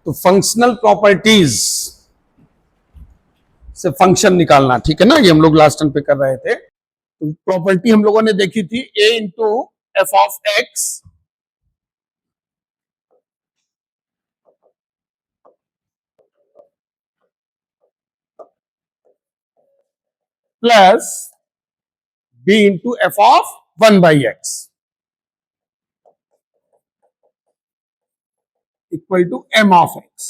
तो functional properties से function निकालना, ठीक है ना, ये हम लोग लास्ट टाइम पे कर रहे थे। तो प्रॉपर्टी हम लोगों ने देखी थी a into F of x plus b into F of 1/x equal to m of x।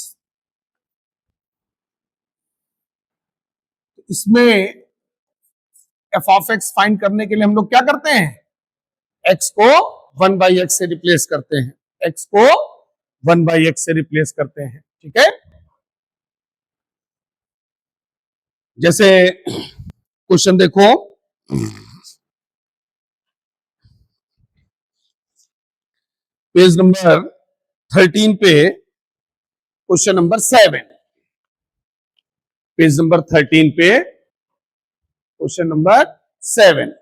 इसमें एफ ऑफ एक्स फाइंड करने के लिए हम लोग क्या करते हैं, x को 1/x से रिप्लेस करते हैं, x को 1/x से रिप्लेस करते हैं, ठीक है। जैसे क्वेश्चन देखो, पेज नंबर 13 पे क्वेश्चन नंबर 7, पेज नंबर 13 पे question number 7।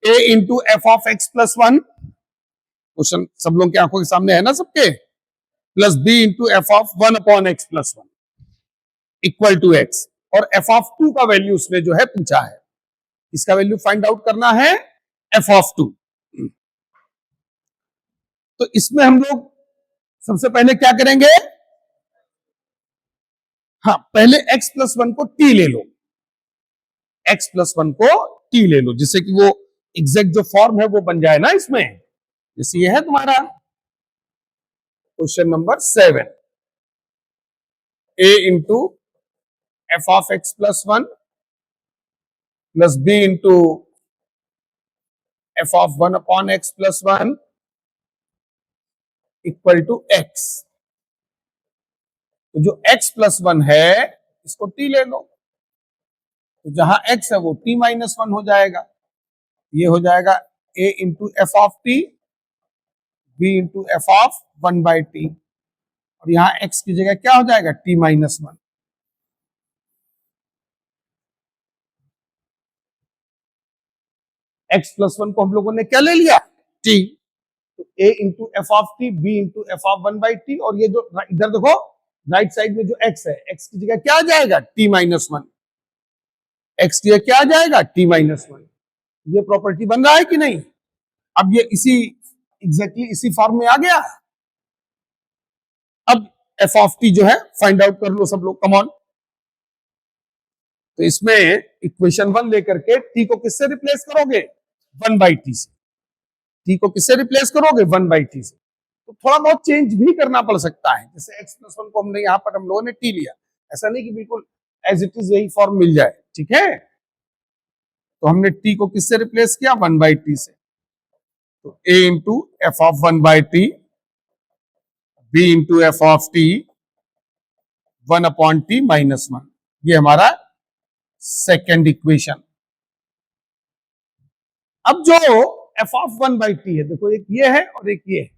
a into F of x plus 1, question सब लोगों की आंखों के सामने है ना सबके, plus b into F of 1/x plus 1 equal to x, और एफ ऑफ 2 का वैल्यू उसने जो है पूछा है, इसका वैल्यू फाइंड आउट करना है एफ ऑफ 2। तो इसमें हम लोग सबसे पहले क्या करेंगे, हाँ पहले x प्लस 1 को t ले लो, x प्लस 1 को t ले लो, जिससे कि वो एग्जैक्ट जो फॉर्म है वो बन जाए ना इसमें। जैसे ये है तुम्हारा question number 7, a into F of x plus 1 plus b into F of 1/x plus 1 equal to x। तो जो x प्लस 1 है इसको t ले लो, तो जहां x है वो t माइनस 1 हो जाएगा, ये हो जाएगा a into F of t, b into F of 1/t, और यहां x की जगह क्या हो जाएगा, t माइनस 1। x प्लस 1 को हम लोगों ने क्या ले लिया, t, तो a into F of t, b into F of 1/t, और ये जो इधर देखो राइट साइड में जो x है, x की जगह क्या आ जाएगा, t माइनस 1, x की जगह क्या आ जाएगा, t माइनस 1। ये प्रॉपर्टी बन रहा है कि नहीं, अब ये इसी एग्जैक्टली इसी फॉर्म में आ गया। अब एफ ऑफ टी जो है फाइंड आउट कर लो सब लोग, कम ऑन। तो इसमें इक्वेशन 1 लेकर के टी को किससे रिप्लेस करोगे, 1/t से, टी को किससे रिप्लेस करोगे, 1/t से। तो थोड़ा बहुत चेंज भी करना पड़ सकता है, जैसे x प्लस 1 को हमने यहां पर हम लोगों ने t लिया, ऐसा नहीं कि बिल्कुल एज इट इज यही फॉर्म मिल जाए, ठीक है। तो हमने t को किससे रिप्लेस किया, 1/t से, तो a into F of 1/t, b into F of t 1/t minus 1, ये हमारा सेकेंड इक्वेशन। अब जो एफ ऑफ 1/t है, देखो एक ये है और एक ये है,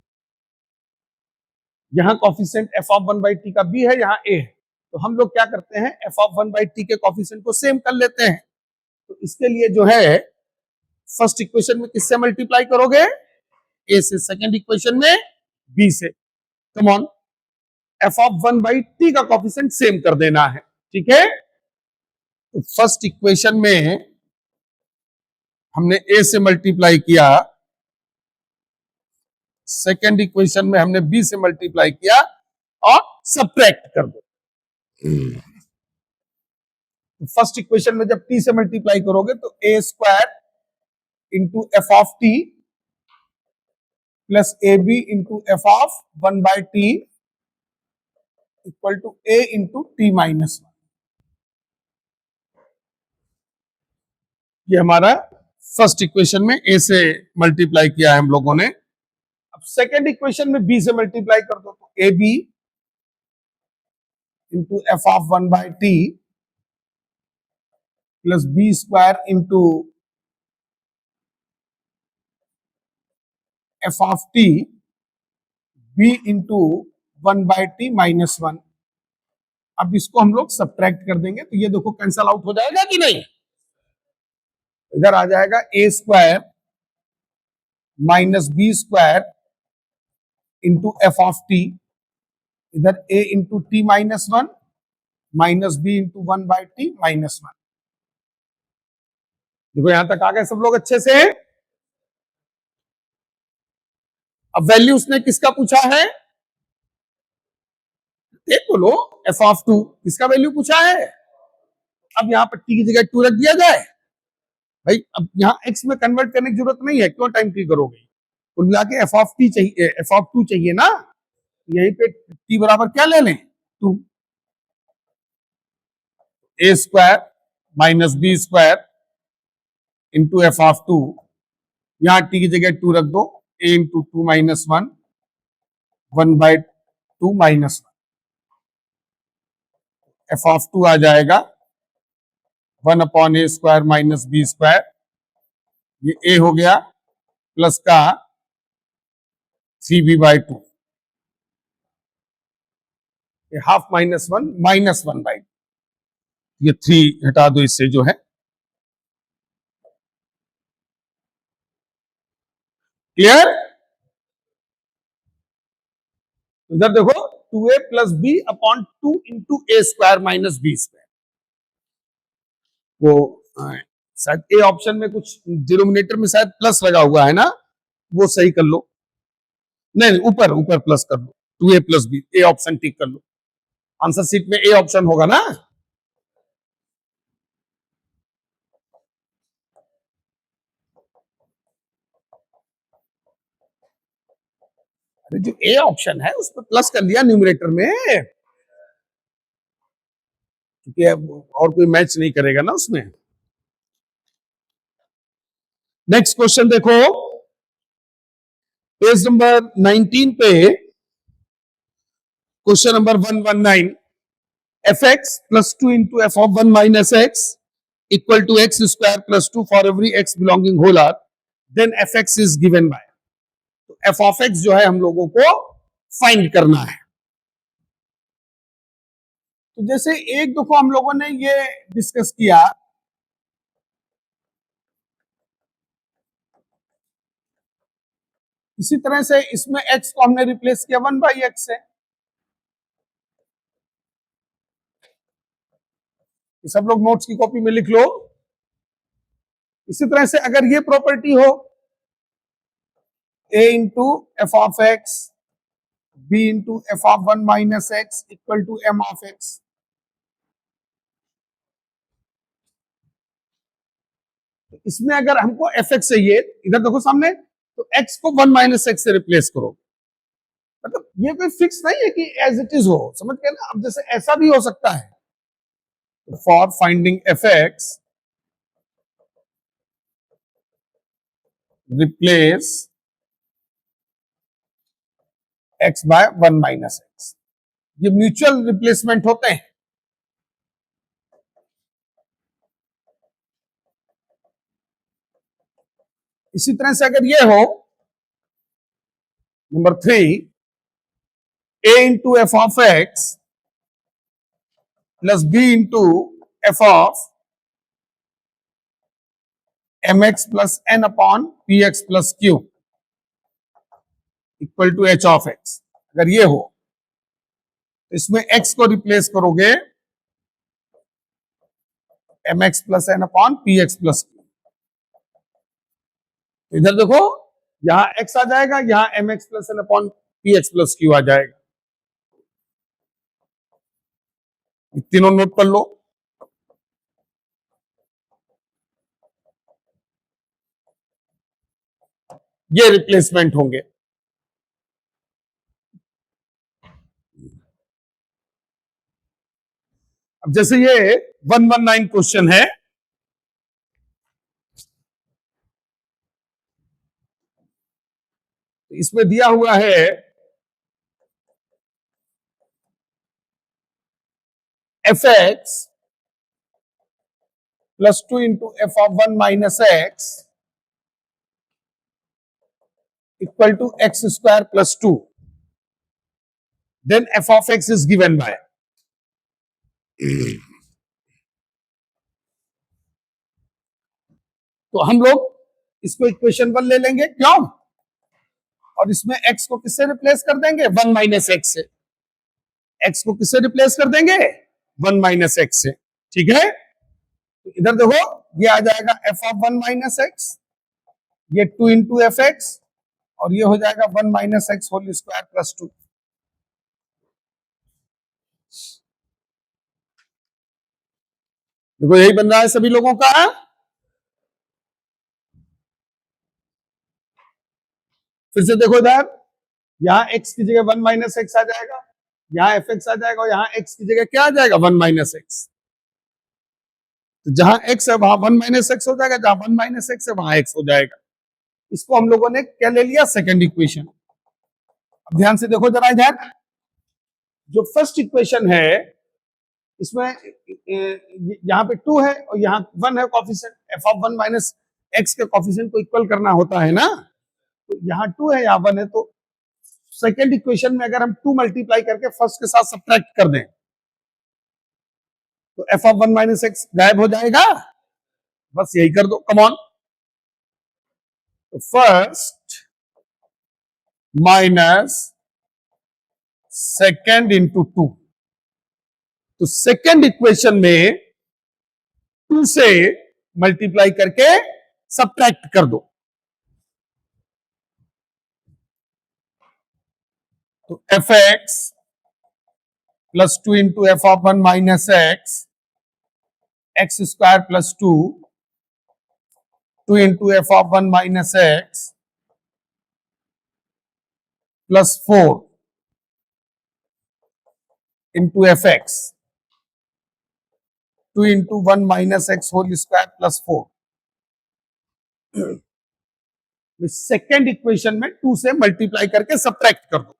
यहां कॉफिशिएंट एफ ऑफ 1/t का b है, यहां a है, तो हम लोग क्या करते हैं, एफ ऑफ 1/t के कॉफिशिएंट को सेम कर लेते हैं। तो इसके लिए जो है फर्स्ट इक्वेशन में किससे मल्टीप्लाई करोगे, a से, सेकेंड इक्वेशन में b से। Come on, F of 1/t का कॉफिशिएंट सेम कर देना है, ठीक है। तो फर्स्ट इक्वेशन में हमने a से मल्टीप्लाई किया, सेकेंड इक्वेशन में हमने b से मल्टीप्लाई किया, और सब्ट्रैक्ट कर दो। फर्स्ट इक्वेशन में जब t से मल्टीप्लाई करोगे तो a square into F of t plus a b into F of 1/t equal to a into t minus 1। ये हमारा फर्स्ट इक्वेशन में a से मल्टीप्लाई किया है हम लोगों ने। अब सेकेंड इक्वेशन में b से मल्टीप्लाई कर दो, तो a b into F of 1/t plus b square into F of t, b into 1/t minus 1। अब इसको हम लोग सब्ट्रैक्ट कर देंगे, तो ये देखो कैंसल आउट हो जाएगा कि नहीं, इधर आ जाएगा a square minus b square into F of t, इधर a into t minus one minus b into one by t minus one. देखो यहां तक आ गए सब लोग अच्छे से। अब वैल्यू उसने किसका पूछा है, देख बोलो, एफ ऑफ टू किसका वैल्यू पूछा है। अब यहां पर टी की जगह टू रख दिया जाए भाई, अब यहां एक्स में कन्वर्ट करने की जरूरत नहीं है, क्यों टाइम की करोगे, कुल मिला के एफ ऑफ टी चाहिए, एफ ऑफ टू चाहिए ना। यहीं पे टी बराबर क्या ले लें, two, a square minus b square into F of two, यहां टी की जगह टू रख दो, a into two minus one, one by two minus one, f of two आ जाएगा one upon a square minus b square, ये a हो गया प्लस का three b by two, half minus one by, ये three हटा दो इससे जो है, क्लियर। इधर देखो two a plus b upon two into a square minus b square, वो शायद ए ऑप्शन में कुछ डिनोमिनेटर में शायद प्लस लगा हुआ है ना, वो सही कर लो, नहीं ऊपर ऊपर प्लस कर लो, two a plus b, a option tick कर लो, आंसर शीट में ए ऑप्शन होगा ना। जो ए ऑप्शन है उस पर प्लस कर लिया न्यूमरेटर में, क्योंकि और कोई मैच नहीं करेगा ना उसमें। नेक्स्ट क्वेश्चन देखो, पेज नंबर 19 पे question number 119, f x plus two into F of one minus x equal to x square plus two for every x belonging whole R, then f x is given by. तो f of x जो है हम लोगों को find करना है। तो जैसे एक दफा हम लोगों ने ये डिस्कस किया, इसी तरह से इसमें x को हमने रिप्लेस किया वन बाई एक्स से, सब लोग नोट्स की कॉपी में लिख लो। इसी तरह से अगर ये प्रॉपर्टी हो a into F of x b into F of one minus x equal to m of x, तो इसमें अगर हमको एफ एक्स चाहिए, इधर देखो सामने, तो x को वन माइनस एक्स से रिप्लेस करो। मतलब ये कोई फिक्स नहीं है कि एज इट इज हो, समझ गए ना। अब जैसे ऐसा भी हो सकता है, for finding F X replace x by one minus X, ये म्यूचुअल रिप्लेसमेंट होते हैं। इसी तरह से अगर ये हो number three, a into F of x plus b into F of M x plus N upon P x plus Q equal to H of X, अगर ये हो तो इसमें x को रिप्लेस करोगे M x plus N upon P x plus Q. तो इधर देखो यहां x आ जाएगा, यहां m x plus N upon P x plus q आ जाएगा, तीनों नोट कर लो। ये रिप्लेसमेंट होंगे। अब जैसे ये 119 क्वेश्चन है, इसमें दिया हुआ है f x plus two into F of one minus x equal to x square plus two, then f of x is given by. तो हम लोग इसको इक्वेशन वन ले लेंगे, क्यों, और इसमें x को किससे रिप्लेस कर देंगे, 1 माइनस एक्स से। x को किससे रिप्लेस कर देंगे, 1 माइनस एक्स से। ठीक है, तो इधर देखो ये आ जाएगा f ऑफ 1 माइनस एक्स, ये 2 इंटू एफ एक्स, और ये हो जाएगा 1 minus x whole square plus 2। देखो यही बन रहा है सभी लोगों का। फिर से देखो इधर, यहां x की जगह 1 माइनस एक्स आ जाएगा, यहां एफ एक्स आ जाएगा, और यहां x की जगह क्या आ जाएगा, 1 माइनस एक्स। तो जहां x है वहां 1 माइनस एक्स हो जाएगा, जहां 1 माइनस एक्स है वहां x हो जाएगा। इसको हम लोगों ने क्या ले लिया, सेकंड इक्वेशन। अब ध्यान से देखो जरा इधर, जो फर्स्ट इक्वेशन है इसमें यहाँ पे 2 है और यहाँ 1 है coefficient, F of 1 minus x के कॉफिशिएंट को इक्वल करना होता है ना। तो यहाँ 2 है, यहाँ 1 है, तो सेकंड इक्वेशन में अगर हम 2 मल्टीप्लाई करके फर्स्ट के साथ सब्ट्रैक्ट कर दें तो एफ ऑफ 1 माइनस एक्स गायब हो जाएगा। बस यही कर दो, कम ऑन। तो फर्स्ट माइनस सेकंड इंटू 2, तो सेकंड इक्वेशन में 2 से मल्टीप्लाई करके सब्ट्रैक्ट कर दो। तो f x plus 2 into F of 1 minus x, x square plus 2, 2 into F of 1 minus x plus 4 into f x, 2 into 1 minus x whole square plus 4। Second equation में 2 से multiply करके subtract कर दो।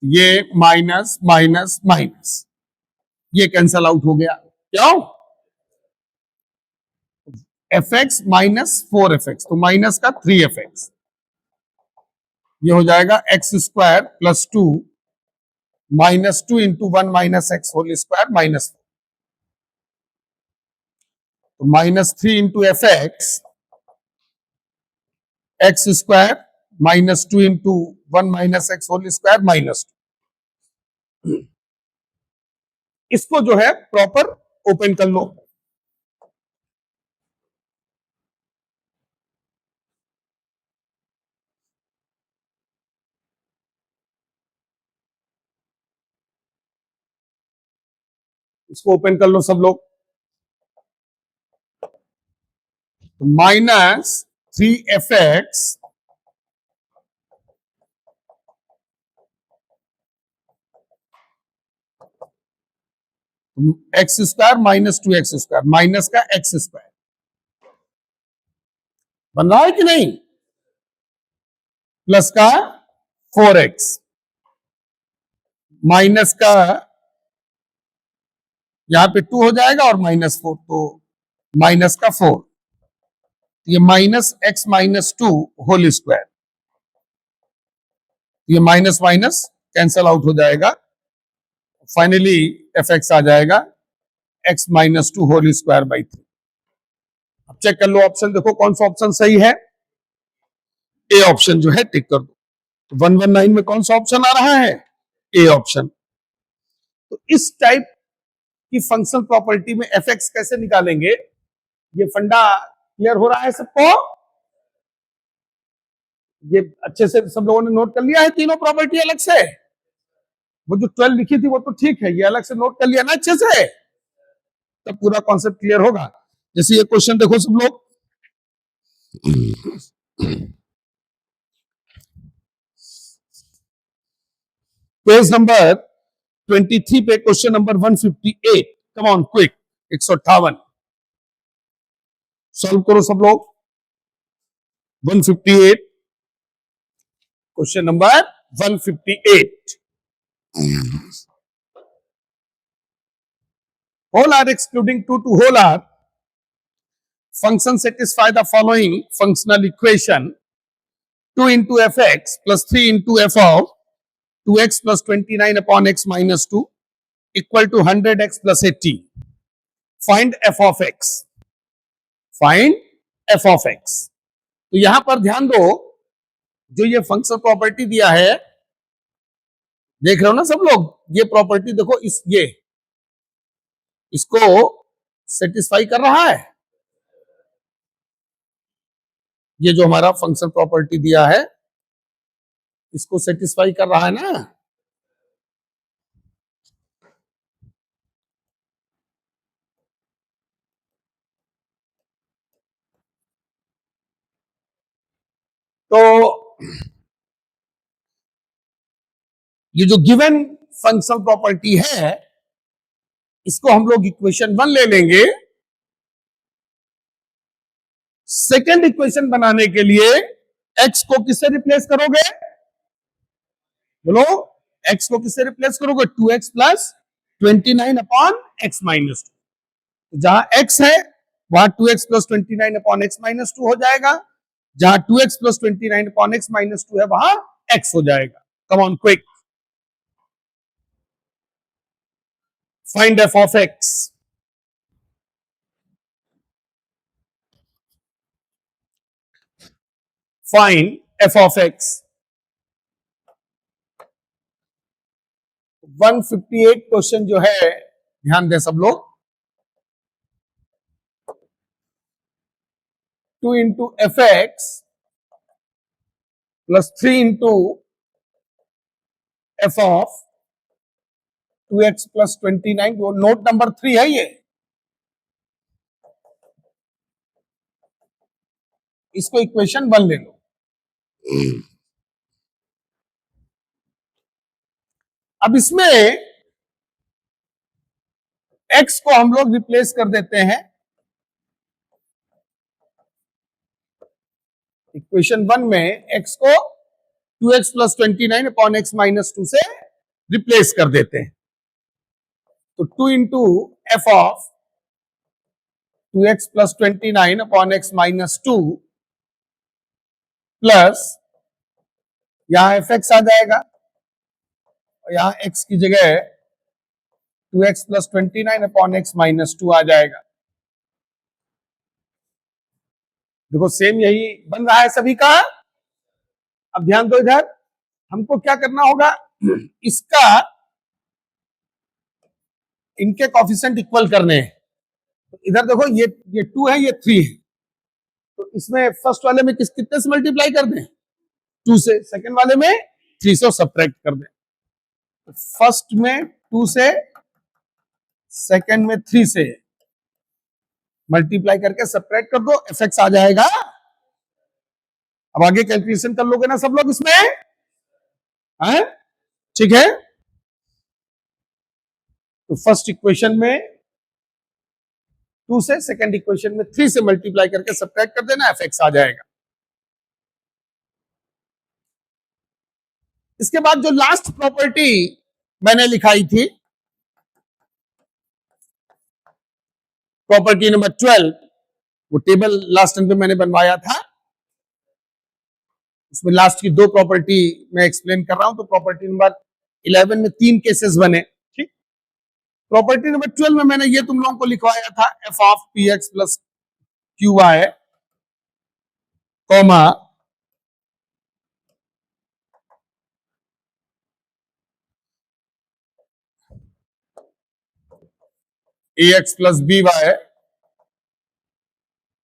ये minus minus minus, ये cancel out हो गया। क्यों, f x minus 4 f x, तो माइनस का 3 एफ एक्स, ये हो जाएगा x square plus 2 minus 2 into 1 minus x whole square minus 4। तो minus 3 into f x, x square minus 2 into 1 minus x whole square minus 2। इसको जो है proper open कर लो। इसको ओपन कर लो सब लोग। Minus 3 F x x square minus 2 x square, minus का एक्स स्क्वायर बन रहा है कि नहीं, प्लस का 4x माइनस का यहां पे 2 हो जाएगा और माइनस 4, तो माइनस का 4, ये minus x minus 2 whole square, ये माइनस माइनस कैंसल आउट हो जाएगा। फाइनली एफ एक्स आ जाएगा x minus 2 whole square by 3। अब चेक कर लो ऑप्शन, देखो कौन सा ऑप्शन सही है। ए ऑप्शन जो है टिक कर दो। तो 119 में कौन सा ऑप्शन आ रहा है, ए ऑप्शन। तो इस टाइप की फंक्शनल प्रॉपर्टी में एफ एक्स कैसे निकालेंगे, ये फंडा क्लियर हो रहा है सबको। ये अच्छे से सब लोगों ने नोट कर लिया है तीनों प्रॉपर्टी अलग से। वो जो 12 लिखी थी वो तो ठीक है, ये अलग से नोट कर लिया ना अच्छे से, तब पूरा कॉन्सेप्ट क्लियर होगा। जैसे ये क्वेश्चन देखो सब लोग, पेज नंबर 23 पे question number 158। Come on quick, 158 solve करो सब लोग। 158 question number 158। whole r excluding 2 to whole r function satisfy the following functional equation: 2 into fx plus 3 into f of 2x plus 29 upon x minus 2 equal to 100x plus 80. Find f of x. Find f of x. तो यहां पर ध्यान दो, जो ये functional property दिया है, देख रहे हो ना सब लोग, ये प्रॉपर्टी देखो, ये इसको सेटिस्फाई कर रहा है। ये जो हमारा फंक्शन प्रॉपर्टी दिया है, इसको सेटिस्फाई कर रहा है ना। तो ये जो गिवन फंक्शनल प्रॉपर्टी है, इसको हम लोग इक्वेशन 1 ले लेंगे। सेकेंड इक्वेशन बनाने के लिए x को किससे रिप्लेस करोगे? बोलो, x को किससे रिप्लेस करोगे? 2x plus 29 upon x minus to. जहां x है वहां 2x plus 29 upon x minus to हो जाएगा। जहां 2x plus 29 upon x minus to है वहां x हो जाएगा। कम on quick, find f of x। Find f of x। 158 question जो है, ध्यान दे सब लोग। 2 into f x plus 3 into F of 2x plus 29, वो नोट नंबर 3 है ये। इसको इक्वेशन 1 ले लो। अब इसमें x को हम लोग रिप्लेस कर देते हैं। इक्वेशन 1 में x को 2x plus 29 upon x minus two से रिप्लेस कर देते हैं। तो 2 into F of 2x plus 29 upon x minus two plus यहां एफ एक्स आ जाएगा, और यहां x की जगह 2x plus 29 upon x minus two आ जाएगा। देखो सेम यही बन रहा है सभी का। अब ध्यान दो, इधर हमको क्या करना होगा, इसका इनके कॉफिशिएंट इक्वल करने हैं। तो इधर देखो, ये 2 है, ये 3 है। तो इसमें फर्स्ट वाले में कितने से मल्टीप्लाई कर दें? 2 से। सेकंड वाले में 3 से सब्ट्रैक्ट कर दें। तो फर्स्ट में 2 से, सेकंड में 3 से मल्टीप्लाई करके सब्ट्रैक्ट कर दो, एफ एक्स आ जाएगा। अब आगे कैलकुलेशन कर लोगे ना सब लोग इसमें, है? ठीक है। तो फर्स्ट इक्वेशन में 2 से, सेकंड इक्वेशन में 3 से मल्टीप्लाई करके सब्ट्रैक्ट कर देना, एफ एक्स आ जाएगा। इसके बाद जो लास्ट प्रॉपर्टी मैंने लिखाई थी, प्रॉपर्टी नंबर 12, वो टेबल लास्ट टाइम पे मैंने बनवाया था। उसमें लास्ट की 2 प्रॉपर्टी मैं एक्सप्लेन कर रहा हूं। तो प्रॉपर्टी नंबर 11 में 3 केसेस बने। ठीक। प्रॉपर्टी नंबर 12 में मैंने ये तुम लोगों को लिखवाया था, f of p x plus q y comma a x plus b y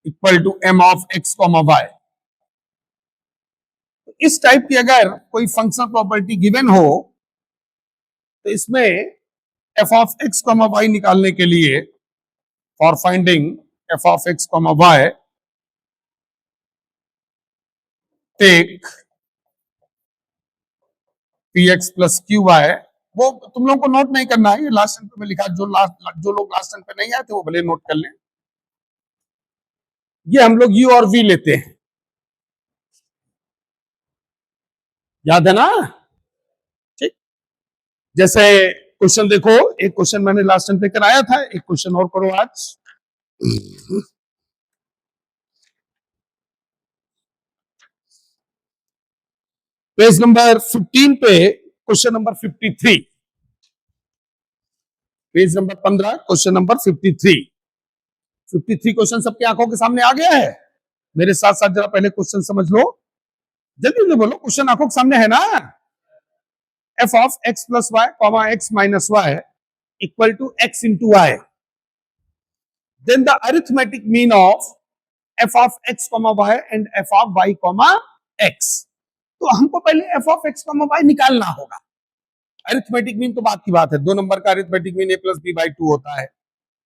equal to m of x comma y. इस टाइप की अगर कोई फंक्शनल प्रॉपर्टी गिवन हो, तो इसमें f of x comma y निकालने के लिए, for finding f of x comma y, take p x plus q y. वो तुम लोगों को नोट नहीं करना है, ये लास्ट टाइम पे मैं लिखा। जो लोग लास्ट टाइम पे नहीं आए थे वो भले नोट कर लें। ये हम लोग यू और वी लेते हैं, याद है ना? ठीक। जैसे क्वेश्चन देखो, एक क्वेश्चन मैंने लास्ट टाइम पे कराया था, एक क्वेश्चन और करो आज। पेज नंबर 15 पे question number 53, page number 15 question number 53। 53 question सबकी आंखों के सामने आ गया है? मेरे साथ साथ जरा पहले क्वेश्चन समझ लो, जल्दी जल्दी बोलो, क्वेश्चन आंखों के सामने है ना। F of x plus y comma x minus y equal to x into y, then the arithmetic mean of f of x comma y and f of y comma x. तो हमको पहले f of x comma y निकालना होगा। Arithmetic mean तो बात की बात है, 2 नंबर का arithmetic mean a plus b by 2 होता है,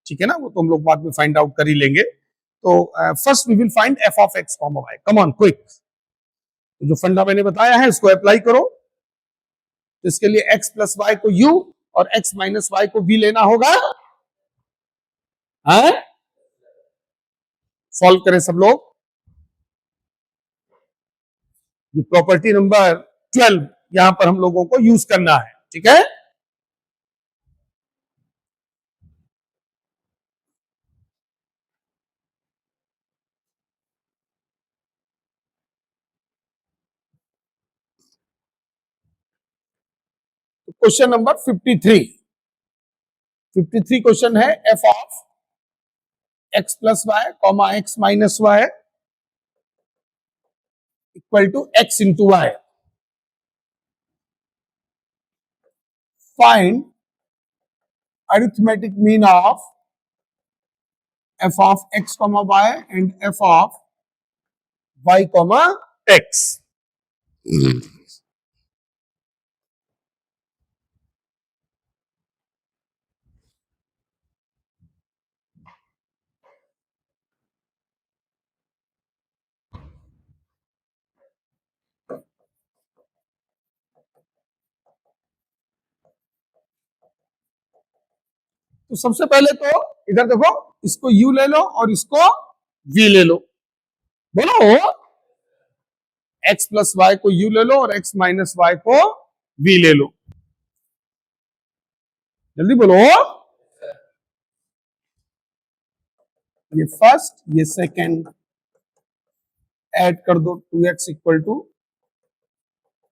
ठीक है ना, वो तो हम लोग बाद में फाइंड आउट कर ही लेंगे। तो first we will find f of x comma y, come on quick. तो जो फंडा मैंने बताया है उसको अप्लाई करो। तो इसके लिए x प्लस वाई को u और x माइनस वाई को v लेना होगा। सॉल्व करें सब लोग। ये प्रॉपर्टी नंबर 12 यहां पर हम लोगों को यूज करना है, ठीक है। क्वेश्चन नंबर 53 क्वेश्चन है, f of x plus y comma x minus y equal to x into y. Find arithmetic mean of f of x comma y and f of y comma x. तो सबसे पहले तो इधर देखो, इसको u ले लो और इसको v ले लो। बोलो, x प्लस वाई को u ले लो और x माइनस वाई को v ले लो। जल्दी बोलो। ये फर्स्ट ये सेकंड ऐड कर दो, 2x equal to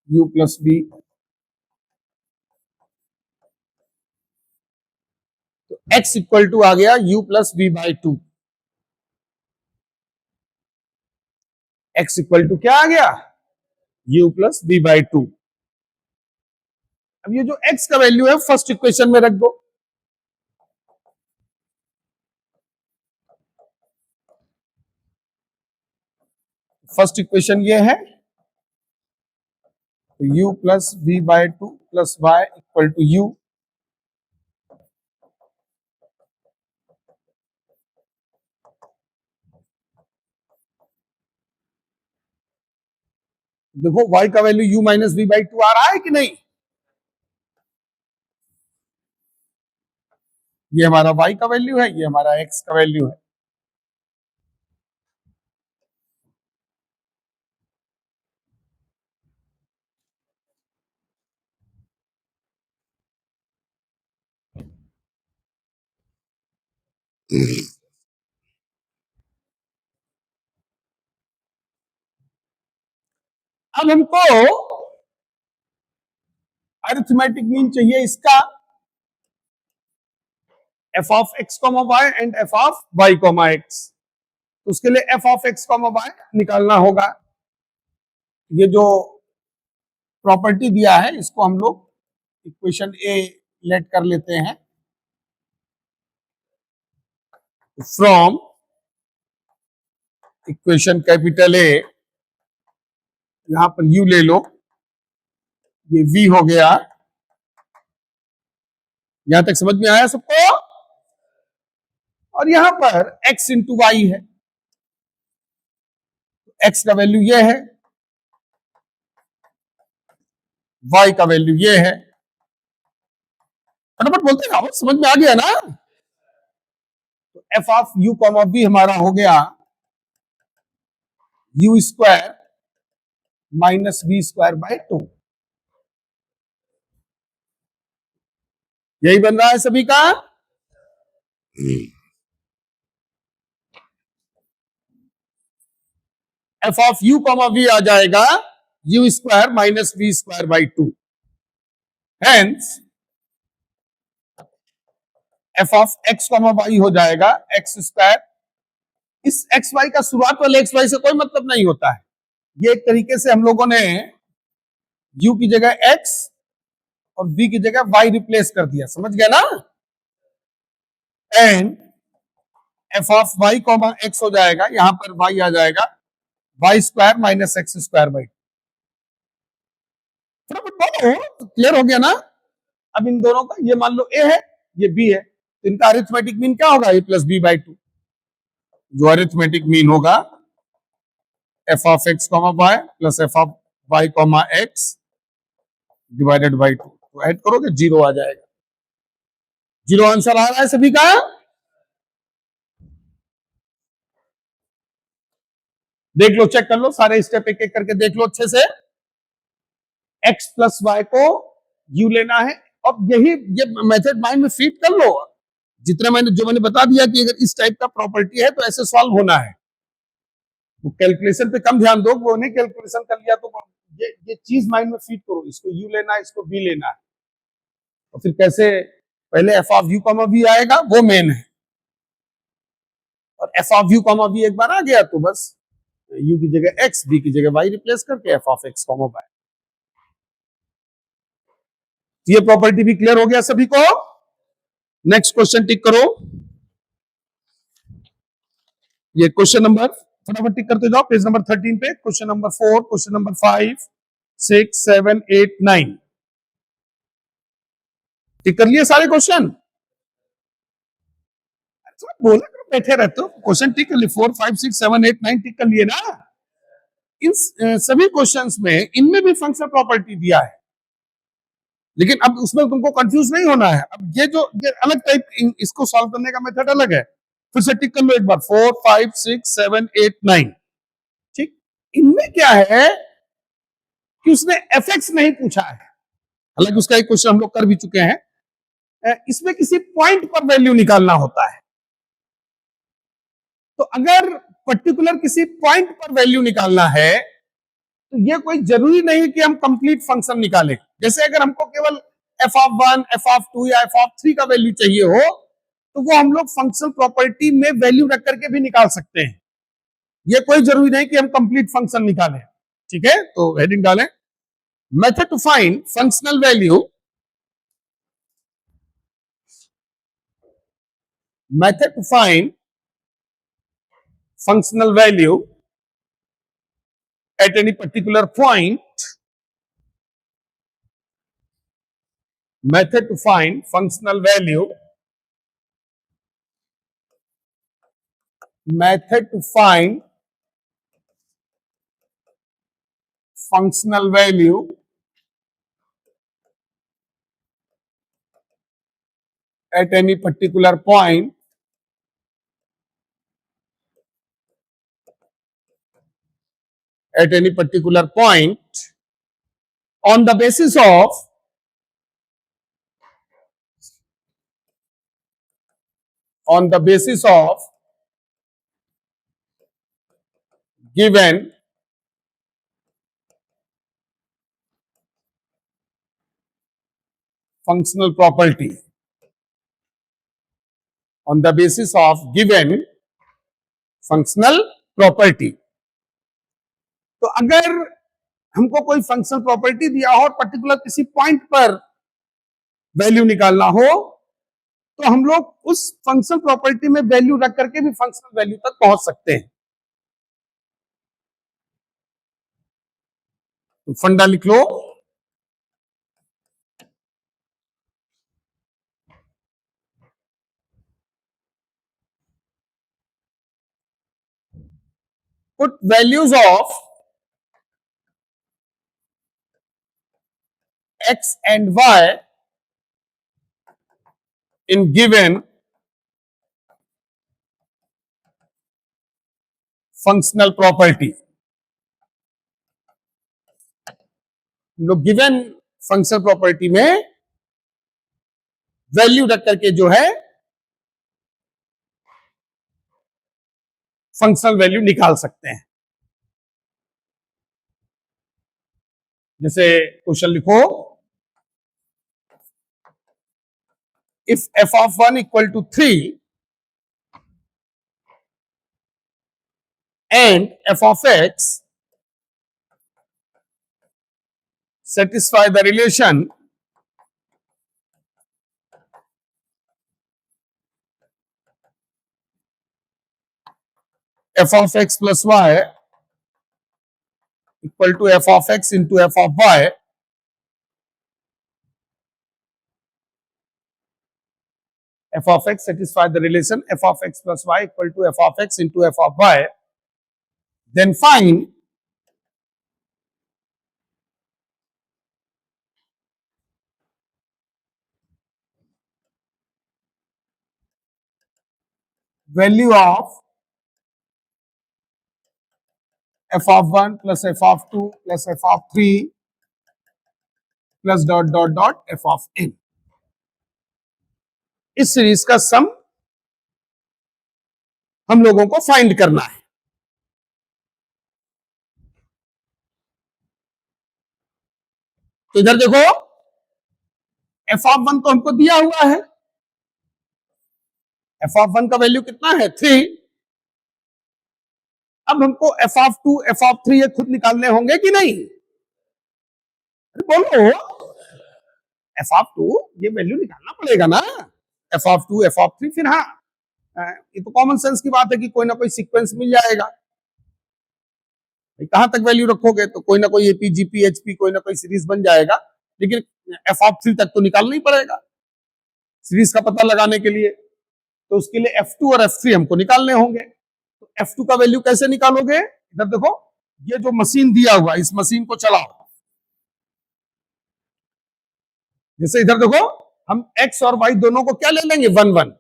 u plus v। तो x इक्वल टू आ गया u plus v by 2। x equal to क्या आ गया, u प्लस v बाई 2। अब ये जो x का वैल्यू है फर्स्ट इक्वेशन में रख दो। फर्स्ट इक्वेशन ये है, तो u plus v by 2 plus y equal to u। देखो y का value u minus v by 2 आ रहा है कि नहीं। ये हमारा y का वैल्यू है, ये हमारा x का वैल्यू है। अब हमको अरिथमेटिक मीन चाहिए इसका, f of x comma y and f of y comma x. तो उसके लिए f of x comma y निकालना होगा। ये जो प्रॉपर्टी दिया है इसको हम लोग इक्वेशन ए लेट कर लेते हैं। फ्रॉम इक्वेशन कैपिटल ए, यहां पर u ले लो, ये v हो गया। यहां तक समझ में आया सबको। और यहां पर x इंटू वाई है, x का वैल्यू ये है, y का वैल्यू ये है। फटाफट बोलते हैं, समझ में आ गया ना। तो f of u comma v हमारा हो गया u square minus v square by 2। यही बन रहा है सभी का। F of u comma v आ जाएगा u square minus v square by 2। Hence f of x comma y हो जाएगा एक्स स्क्वायर इस एक्स वाई का शुरुआत वाले एक्स वाई से कोई मतलब नहीं होता है। ये एक तरीके से हम लोगों ने u की जगह x और v की जगह y रिप्लेस कर दिया, समझ गया ना। And f of y comma x हो जाएगा, यहां पर y आ जाएगा y square minus x square by. फटाफट बोलो, क्लियर हो गया ना। अब इन दोनों का, ये मान लो a है, ये b है, तो इनका अरिथमेटिक मीन क्या होगा, a plus b by two. जो अरिथमेटिक मीन होगा f of x comma y plus f of y comma x divided by two. तो ऐड करोगे, जीरो आ जाएगा। जीरो आंसर आ रहा है सभी का। देख लो, चेक कर लो, सारे स्टेप एक एक करके देख लो अच्छे से। x प्लस वाई को u लेना है। अब यही ये मेथड माइंड में फीड कर लो। जितना मैंने बता दिया कि अगर इस टाइप का प्रॉपर्टी है तो ऐसे सॉल्व होना है। वो कैलकुलेशन पे कम ध्यान दो, वो नहीं कैलकुलेशन कर लिया तो ये चीज माइंड में फीड करो, इसको u लेना है, इसको v लेना है। और फिर कैसे, पहले f of u comma v आएगा, वो मेन है। और f of u comma v एक बार आ गया तो बस u की जगह x, v की जगह y रिप्लेस करके f of x comma y. ये प्रॉपर्टी भी क्लियर हो गया सभी को। नेक्स्ट क्वेश्चन टिक करो। ये क्वेश्चन नंबर, फटाफट टिक करते जाओ, पेज नंबर 13 पे। क्वेश्चन नंबर 4, क्वेश्चन नंबर 5, 6, 7, 8, 9 टिक कर लिए सारे क्वेश्चन। बोला करो, बैठे रहते हो। क्वेश्चन टिक कर लिए, 4, 5, 6, 7, 8, 9 टिक कर लिए ना। इन सभी क्वेश्चंस में इनमें भी फंक्शनल प्रॉपर्टी दिया है, लेकिन अब उसमें तुमको कंफ्यूज नहीं होना है। अब ये अलग टाइप, इसको सॉल्व करने का मेथड अलग है। फिर से टिक कर लो एक बार, 4, 5, 6, 7, 8, 9। ठीक, इनमें क्या है कि उसने एफ एक्स नहीं पूछा है, हालांकि उसका एक क्वेश्चन हम लोग कर भी चुके हैं। इसमें किसी पॉइंट पर वैल्यू निकालना होता है। तो अगर पर्टिकुलर किसी पॉइंट पर वैल्यू निकालना है तो ये कोई जरूरी नहीं कि हम कंप्लीट फंक्शन निकालें। जैसे अगर हमको केवल एफ ऑफ 1, एफ ऑफ 2 या एफ ऑफ 3 का वैल्यू चाहिए हो तो वो हम लोग फंक्शनल प्रॉपर्टी में वैल्यू रख करके भी निकाल सकते हैं। ये कोई जरूरी नहीं कि हम कंप्लीट फंक्शन निकालें। ठीक है, तो हेडिंग डालें, method to find functional value, method to find functional value at any particular point, method to find functional value, method to find functional value at any particular point at any particular point on the basis of given functional property, on the basis of given functional property। तो अगर हमको कोई functional property दिया हो और particular किसी point पर value निकालना हो तो हम लोग उस फंक्शनल प्रॉपर्टी में वैल्यू रख करके भी फंक्शनल वैल्यू तक पहुंच सकते हैं। तो फंडा लिख लो, put values of x and y in given functional property. हम लोग गिवन फंक्शनल प्रॉपर्टी में वैल्यू रख करके जो है फंक्शनल वैल्यू निकाल सकते हैं। जैसे क्वेश्चन लिखो, if f of 1 equal to 3 and f of x satisfy the relation f of x plus y equal to f of x into f of y, f of x satisfy the relation f of x plus y equal to f of x into f of y, then find value of f of 1 plus f of 2 plus f of 3 plus dot dot dot f of n. इस series का सम हम लोगों को find करना है। तो इधर देखो एफ ऑफ 1 तो हमको दिया हुआ है, एफ ऑफ 1 का वैल्यू कितना है 3। अब हमको एफ ऑफ 2 एफ ऑफ 3 ये खुद निकालने होंगे कि नहीं, बोलो। एफ ऑफ 2 ये वैल्यू निकालना पड़ेगा ना, एफ ऑफ 2 एफ ऑफ 3। फिर हाँ, ये तो कॉमन सेंस की बात है कि कोई ना कोई सीक्वेंस मिल जाएगा। कहां तक वैल्यू रखोगे, तो कोई ना कोई एपी जीपी एचपी कोई ना कोई सीरीज बन जाएगा, लेकिन एफ ऑफ 3 तक तो निकालना ही पड़ेगा सीरीज का पता लगाने के लिए। तो उसके लिए F2 और F3 हमको निकालने होंगे। तो F2 का वैल्यू कैसे निकालोगे, इधर देखो ये जो मशीन दिया हुआ इस मशीन को चलाओ। जैसे इधर देखो हम x और y दोनों को क्या ले लेंगे 1 1,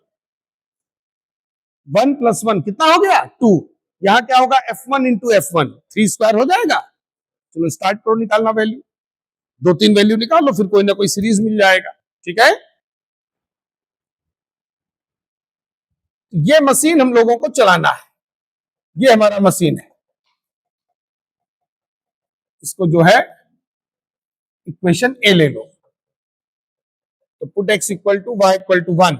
1 प्लस 1 कितना हो गया 2। यहां क्या होगा F1 इंटू F1 3 स्क्वायर हो जाएगा। चलो स्टार्ट करो निकालना वैल्यू, 2-3 वैल्यू निकाल लो, फिर कोई ना कोई सीरीज मिल जाएगा। ठीक है, ये मशीन हम लोगों को चलाना है, ये हमारा मशीन है। इसको जो है इक्वेशन ए ले लो। तो put x equal to y equal to 1,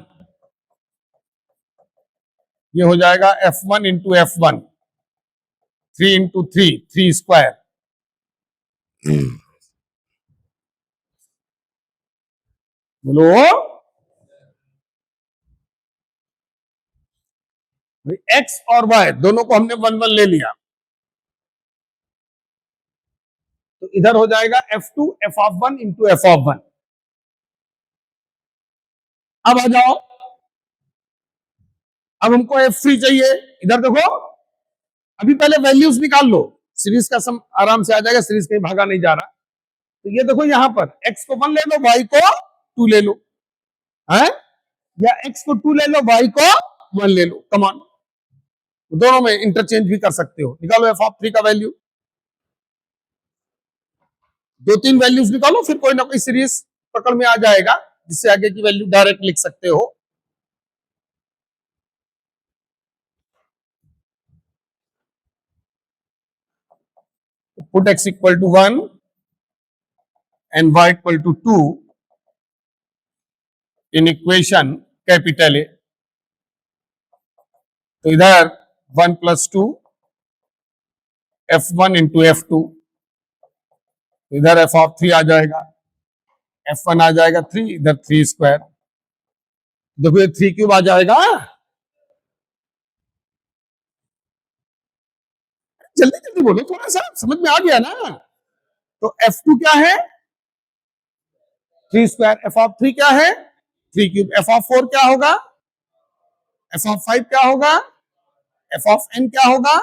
ये हो जाएगा F1 into F1 3 into 3 3 square. बोलो x और y दोनों को हमने 1 1 ले लिया, तो इधर हो जाएगा F2 f of 1 into f of 1। अब आ जाओ, अब हमको F3 चाहिए। इधर देखो अभी पहले वैल्यूज निकाल लो, सीरीज का सम आराम से आ जाएगा, सीरीज कहीं भागा नहीं जा रहा। तो ये देखो यहां पर x को 1 ले लो, y को 2 ले लो, है या x को 2 ले लो, y को 1 ले लो। कमान दोनों में इंटरचेंज भी कर सकते हो। निकालो f ऑफ 3 का वैल्यू, 2-3 वैल्यूज निकालो, फिर कोई ना कोई सीरीज पकड़ में आ जाएगा जिससे आगे की वैल्यू डायरेक्ट लिख सकते हो। Put x equal to 1 and y equal to 2 in equation capital A. तो इधर 1 प्लस 2 F1 इंटू F2, इधर f ऑफ 3 आ जाएगा, F1 आ जाएगा 3, इधर 3 स्क्वायर। देखो ये 3 क्यूब आ जाएगा, जल्दी जल्दी बोलो, थोड़ा सा समझ में आ गया ना। तो F2 क्या है 3 स्क्वायर, f ऑफ 3 क्या है 3 क्यूब, f ऑफ 4 क्या होगा, f ऑफ 5 क्या होगा, f ऑफ n क्या होगा।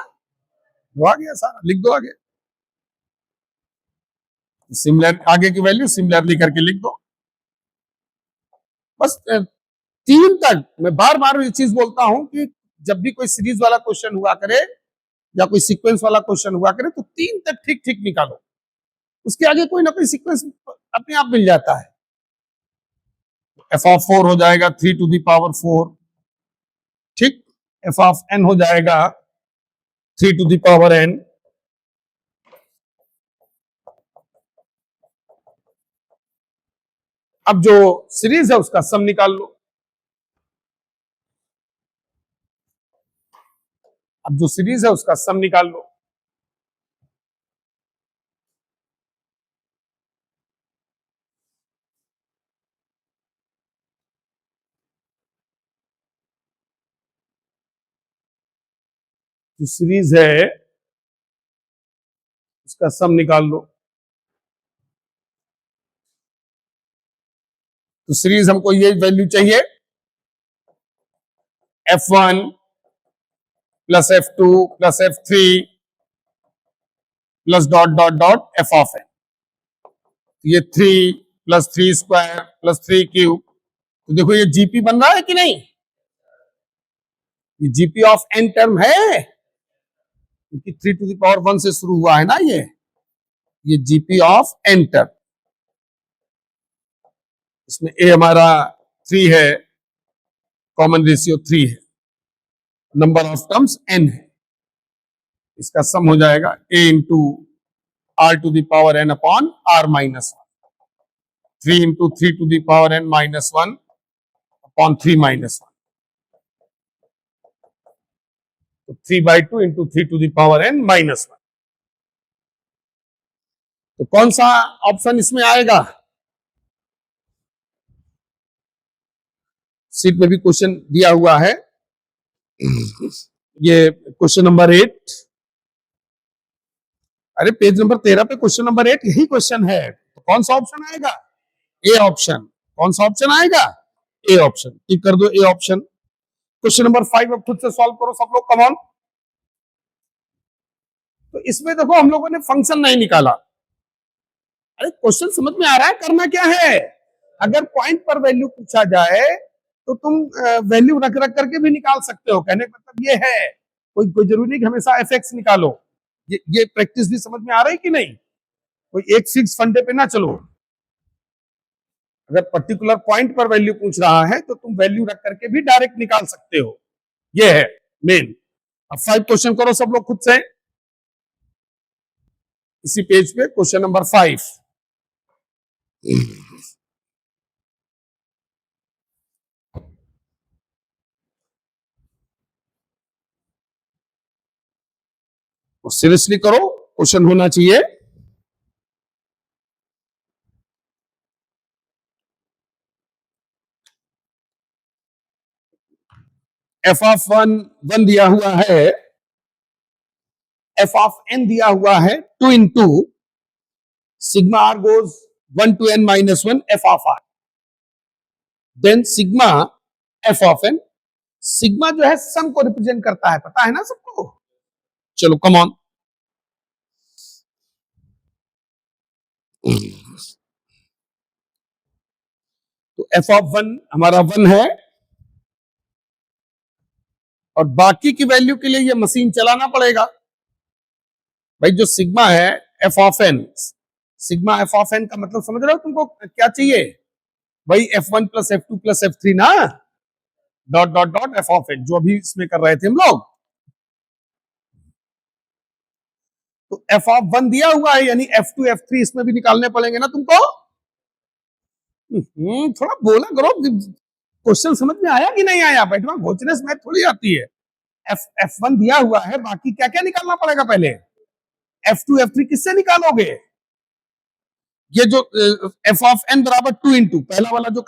वो आ गया सारा, लिख दो आगे, सिमिलर आगे की वैल्यू सिमिलरली करके लिख दो। बस 3 तक। मैं बार बार ये चीज बोलता हूं कि जब भी कोई सीरीज वाला क्वेश्चन हुआ करे या कोई सीक्वेंस वाला क्वेश्चन हुआ करे तो 3 तक ठीक ठीक निकालो, उसके आगे कोई ना कोई सीक्वेंस अपने आप मिल जाता है। f ऑफ 4 हो जाएगा 3 टू द पावर 4, ठीक। f ऑफ n हो जाएगा 3 टू द पावर n। अब जो सीरीज है उसका सम निकाल लो। अब जो सीरीज है उसका सम निकाल लो। जो सीरीज है उसका सम निकाल लो। तो सीरीज हमको ये वैल्यू चाहिए, F1 plus F2 plus F3 plus dot dot dot F of n। ये 3 प्लस 3 स्क्वायर प्लस 3 क्यूब, तो देखो ये जीपी बन रहा है कि नहीं? ये जीपी ऑफ n टर्म है, क्योंकि 3 टू द पावर 1 से शुरू हुआ है ना ये जीपी ऑफ n टर्म। इसमें a हमारा 3 है, कॉमन रेशियो 3 है, नंबर ऑफ टर्म्स n है। इसका सम हो जाएगा a into r to the power n upon r minus 1, 3 into 3 to the power n minus 1 upon 3 minus 1, तो 3/2 into 3 to the power n minus 1। तो कौन सा ऑप्शन इसमें आएगा? सीट में भी क्वेश्चन दिया हुआ है, ये क्वेश्चन नंबर 8, अरे पेज नंबर 13 पे क्वेश्चन नंबर 8 यही क्वेश्चन है। तो कौन सा ऑप्शन आएगा? A option. कौन सा ऑप्शन आएगा? ए ऑप्शन। टिक कर दो ए ऑप्शन। क्वेश्चन नंबर 5 अब खुद से सॉल्व करो सब लोग, कम ऑन। तो इसमें देखो हम लोगों ने फंक्शन नहीं निकाला। अरे क्वेश्चन समझ में आ रहा है, करना क्या है? अगर पॉइंट पर वैल्यू पूछा जाए तो तुम वैल्यू रख रख करके भी निकाल सकते हो। कहने का मतलब ये है, कोई जरूरी नहीं कि हमेशा एफ निकालो। ये प्रैक्टिस भी समझ में आ रही कि नहीं? कोई एक फिक्स फंडे पे ना चलो। अगर पर्टिकुलर पॉइंट पर वैल्यू पूछ रहा है तो तुम वैल्यू रख करके भी डायरेक्ट निकाल सकते हो। ये है मेन। अब 5 क्वेश्चन करो सब लोग खुद से, इसी पेज पे क्वेश्चन नंबर 5। सीरियसली करो, क्वेश्चन होना चाहिए। एफ ऑफ वन दिया हुआ है, एफ ऑफ एन दिया हुआ है 2 into sigma r goes 1 to n minus 1 f of r, then sigma f of n। Sigma जो है सम को रिप्रेजेंट करता है, पता है ना सबको? चलो कम ऑन। तो एफ ऑफ 1 हमारा 1 है, और बाकी की वैल्यू के लिए ये मशीन चलाना पड़ेगा। भाई जो सिग्मा है f of n, sigma f of n का मतलब समझ रहे हो तुमको क्या चाहिए? भाई F1 plus F2 plus F3 ना, dot dot dot f of n, जो अभी इसमें कर रहे थे हम लोग। तो एफ ऑफ 1 दिया हुआ है, यानी F2 F3 इसमें भी निकालने पड़ेंगे ना तुमको। थोड़ा बोला करो, क्वेश्चन समझ में आया कि नहीं आया? बैठवा घोचने से थोड़ी आती है। F1 दिया हुआ है, बाकी क्या क्या निकालना पड़ेगा पहले? F2 F3 किससे निकालोगे? ये जो एफ ऑफ एन बराबर 2 इंटू पहला वाला जो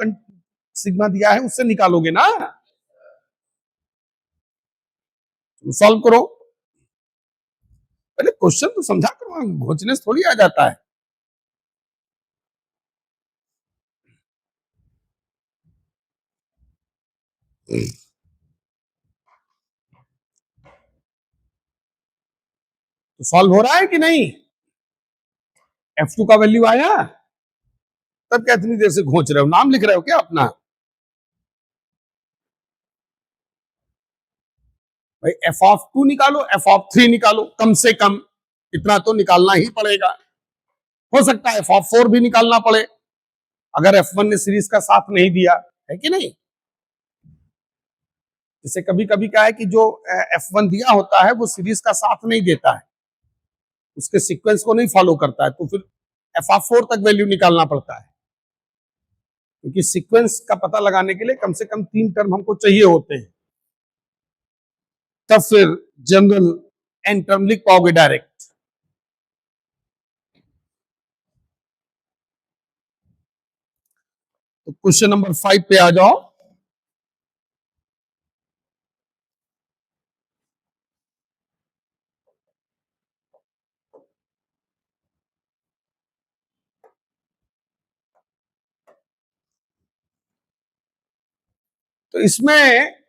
सिग्मा दिया है उससे निकालोगे ना। सॉल्व करो, पहले क्वेश्चन तो समझा करो, घोचने से थोड़ी आ जाता है। तो सॉल्व हो रहा है कि नहीं? F2 का वैल्यू आया, तब क्या इतनी देर से घोच रहे हो? नाम लिख रहे हो क्या अपना? भाई एफ ऑफ 2 निकालो, एफ ऑफ 3 निकालो, कम से कम इतना तो निकालना ही पड़ेगा। हो सकता है एफ ऑफ 4 भी निकालना पड़े, अगर F1 ने सीरीज का साथ नहीं दिया है कि नहीं। जैसे कभी कभी क्या है कि जो F1 दिया होता है वो सीरीज का साथ नहीं देता है, उसके सीक्वेंस को नहीं फॉलो करता है, तो फिर एफ ऑफ 4 तक वैल्यू निकालना पड़ता है, क्योंकि सीक्वेंस का पता लगाने के लिए कम से कम 3 टर्म हमको चाहिए होते हैं, तब फिर जनरल एन टर्म लिख पाओगे डायरेक्ट। तो क्वेश्चन नंबर 5 पे आ जाओ। तो इसमें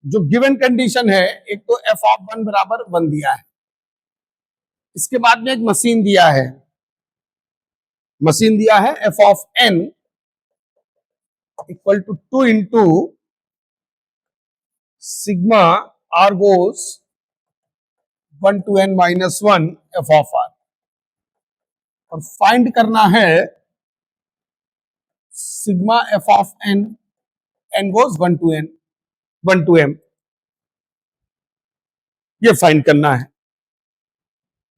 जो गिवन कंडीशन है, एक तो एफ ऑफ 1 बराबर 1 दिया है, इसके बाद में एक मशीन दिया है, मशीन दिया है f of n equal to 2 into sigma r goes 1 to n minus 1 f of r, और फाइंड करना है sigma f of n, n goes 1 to n 1 to m, ये फाइंड करना है।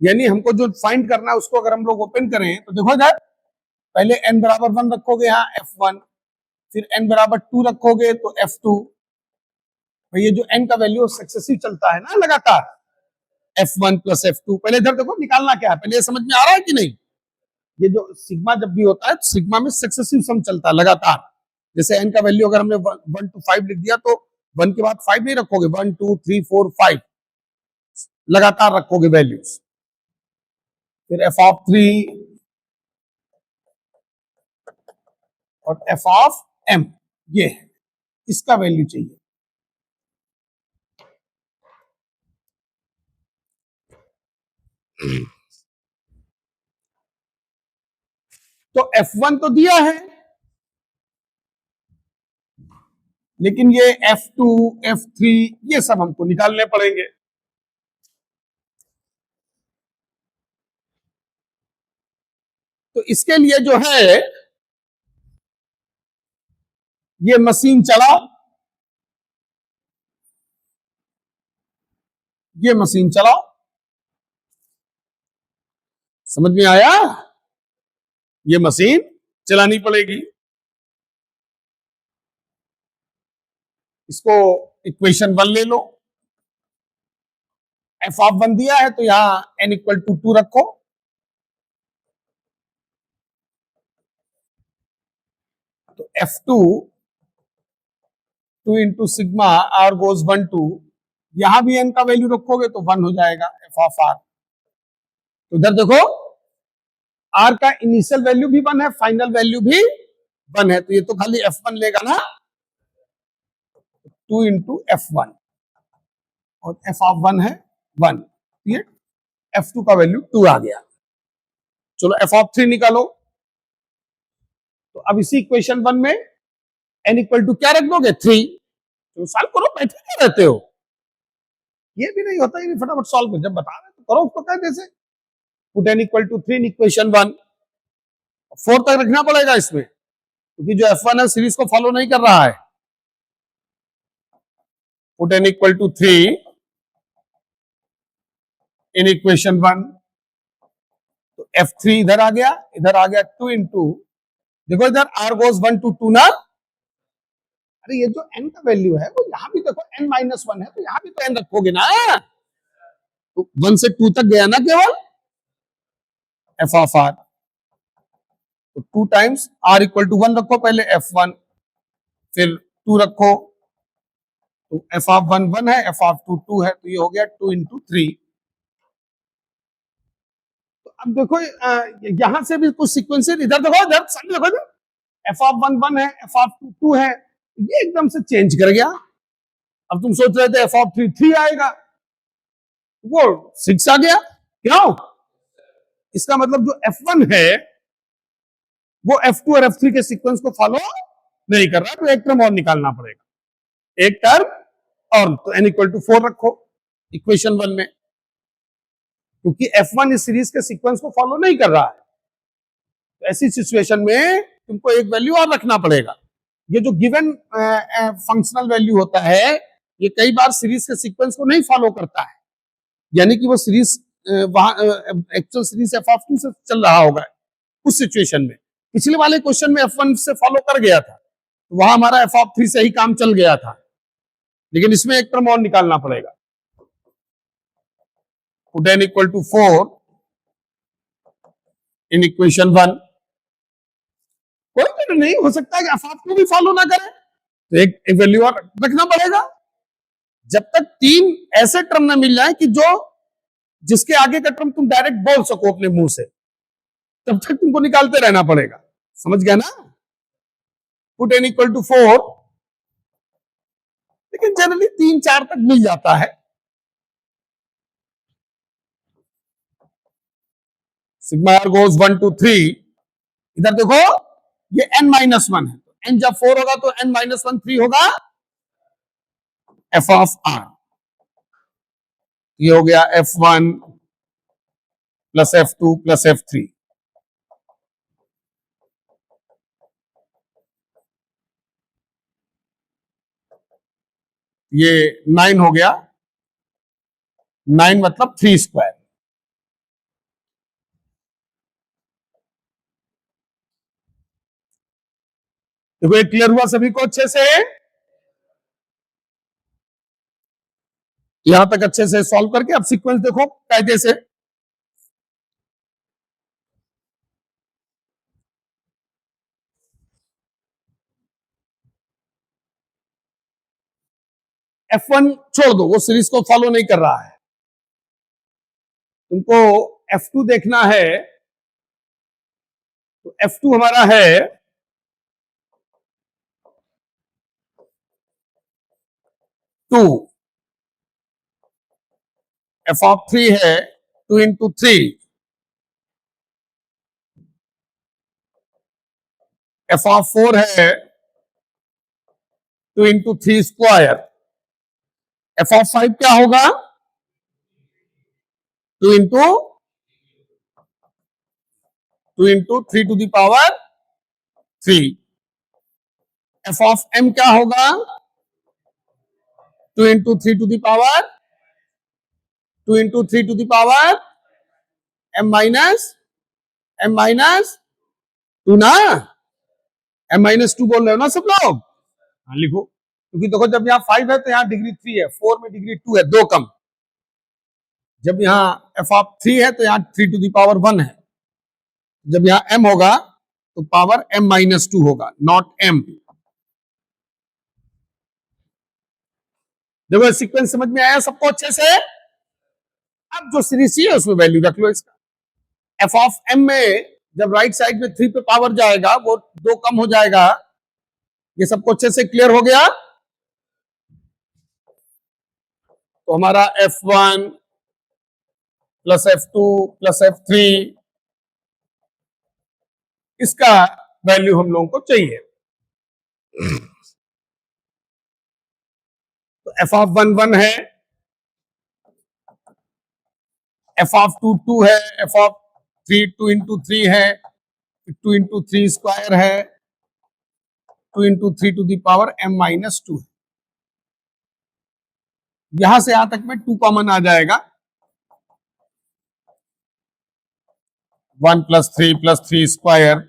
यानी हमको जो फाइंड करना है उसको अगर हम लोग ओपन करें तो देखो इधर पहले n बराबर 1 रखोगे, यहाँ f1, फिर n बराबर 2 रखोगे तो f2। ये जो n का वैल्यू सक्सेसिव चलता है ना लगातार, f1 प्लस f2। पहले इधर देखो निकालना क्या है, पहले ये समझ में आ रहा है कि नहीं। ये जो सिग्मा जब भी होता है तो सिग्मा में सक्सेसिव सम चलता है लगातार। जैसे n का वैल्यू अगर हमने 1 to 5 लिख दिया तो 1 के बाद 5 नहीं रखोगे, 1 2 3 4 5 लगातार रखोगे वैल्यूज। फिर एफ ऑफ 3 और एफ ऑफ m, ये है, इसका वैल्यू चाहिए। तो f1 तो दिया है, लेकिन ये f2 f3 ये सब हमको निकालने पड़ेंगे। तो इसके लिए जो है ये मशीन चलाओ, ये मशीन चलाओ। समझ में आया, ये मशीन चलानी पड़ेगी। इसको इक्वेशन 1 ले लो, एफ ऑफ 1 दिया है तो यहां n इक्वल टू 2 रखो, तो f2 2 into sigma r goes 1 2, यहां भी n का वैल्यू रखोगे तो 1 हो जाएगा एफ ऑफ आर। तो इधर देखो r का इनिशियल वैल्यू भी 1 है, फाइनल वैल्यू भी 1 है, तो ये तो खाली f1 लेगा ना, 2 इंटू f1 और f ऑफ 1 है 1, ये f2 का वैल्यू 2 आ गया। चलो f ऑफ 3 निकालो। तो अब इसी इक्वेशन 1 में n इक्वल टू क्या रख दोगे 3। तो सॉल्व करो, बैठे क्या रहते हो, ये भी नहीं होता, ये फटाफट सॉल्व करो, जब बता रहे तो करो उसको कहते से। Put n equal to 3 in equation 1, 4 तक रखना पड़ेगा इसमें, क्योंकि जो f1 है सीरीज को फॉलो नहीं कर रहा है। Put n equal to 3 in equation 1, तो f3 इधर आ गया 2 इंटू, देखो इधर r गोज 1 to 2 ना, अरे ये जो n का वैल्यू है वो यहां भी देखो n माइनस 1 है, तो यहां भी तो n रखोगे ना, तो 1 से 2 तक गया ना केवल f ऑफ r, तो 2 टाइम्स r इक्वल टू 1 रखो पहले f1, फिर 2 रखो, तो f ऑफ 1 1 है, f ऑफ 2 2 है, तो ये हो गया 2 इंटू 3। तो अब देखो यहां से भी कुछ सीक्वेंशियल, इधर देखो, इधर सामने देखो, f ऑफ 1 1 है, f ऑफ 2 2 है, ये एकदम से चेंज कर गया। अब तुम सोच रहे थे f ऑफ 3 3 आएगा, वो 6 आ गया, क्यों? इसका मतलब जो f1 है वो f2 और f3 के सीक्वेंस को फॉलो नहीं कर रहा, तो एक टर्म और निकालना पड़ेगा, एक टर्म और, तो n इक्वल टू 4 रखो इक्वेशन 1 में, क्योंकि f1 इस सीरीज के सीक्वेंस को फॉलो नहीं कर रहा है। तो ऐसी सिचुएशन में तुमको एक वैल्यू और रखना पड़ेगा। ये जो गिवन फंक्शनल वैल्यू होता है ये कई बार सीरीज के सीक्वेंस को नहीं फॉलो करता है, यानी कि वो सीरीज वहां एक्चुअल सीरीज एफ ऑफ 2 से चल रहा होगा उस सिचुएशन में। पिछले वाले क्वेश्चन में f1 से फॉलो कर गया था, तो वहां हमारा एफ ऑफ 3 से ही काम चल गया था, लेकिन इसमें एक टर्म और निकालना पड़ेगा। Put n equal to 4 in equation 1। कोई तो नहीं हो सकता है कि एफ ऑफ 2 भी फॉलो ना करे, तो एक वैल्यू और रखना पड़ेगा। जब तक 3 ऐसे टर्म ना मिल जाए कि जो जिसके आगे का टर्म तुम डायरेक्ट बोल सको अपने मुंह से, तब तक तुमको निकालते रहना पड़ेगा। समझ गया ना? पुट n इक्वल टू 4, लेकिन जनरली 3-4 तक मिल जाता है। Sigma r goes 1 to 3। इधर देखो ये n-1 है, तो n जब 4 होगा तो n-1 3 होगा एफ ऑफ आर। ये हो गया f1 plus f2 plus f3। ये 9 हो गया, 9 मतलब 3 स्क्वायर। देखो ये क्लियर हुआ सभी को अच्छे से? यहां तक अच्छे से सॉल्व करके अब सीक्वेंस देखो कायदे से। F1 छोड़ दो, वो सीरीज को फॉलो नहीं कर रहा है। तुमको F2 देखना है, तो F2 हमारा है 2, एफ ऑफ 3 है 2 इंटू 3, एफ ऑफ 4 है 2 इंटू 3 स्क्वायर, एफ ऑफ 5 क्या होगा 2 into 3 to the power 3, f of m क्या होगा 2 into 3 to the power 2 into 3 to the power m minus 2 ना, m-2 बोल रहे हो ना सब लोग? हाँ लिखो, क्योंकि देखो जब यहाँ 5 है तो यहाँ डिग्री 3 है, 4 में डिग्री 2 है, 2 कम। जब यहाँ एफ ऑफ 3 है तो यहाँ 3 टू द पावर 1 है। जब यहाँ m होगा तो पावर m-2 होगा, नॉट m। देखो सीक्वेंस समझ में आया सबको अच्छे से? अब जो सीरीज है उसमें वैल्यू रख लो इसका। एफ ऑफ m में जब राइट साइड में 3 पे पावर जाएगा वो 2 कम हो जाएगा। ये सबको अच्छे से क्लियर हो गया? तो हमारा f1 plus f2 plus f3, इसका वैल्यू हम लोगों को चाहिए। तो एफ ऑफ 1 1 है, एफ ऑफ 2 2 है, एफ ऑफ 3 2 इंटू 3 है, 2 इंटू 3 स्क्वायर है, 2 into 3 to the power m-2 है। यहां से यहां तक में 2 कॉमन आ जाएगा, 1 plus 3 square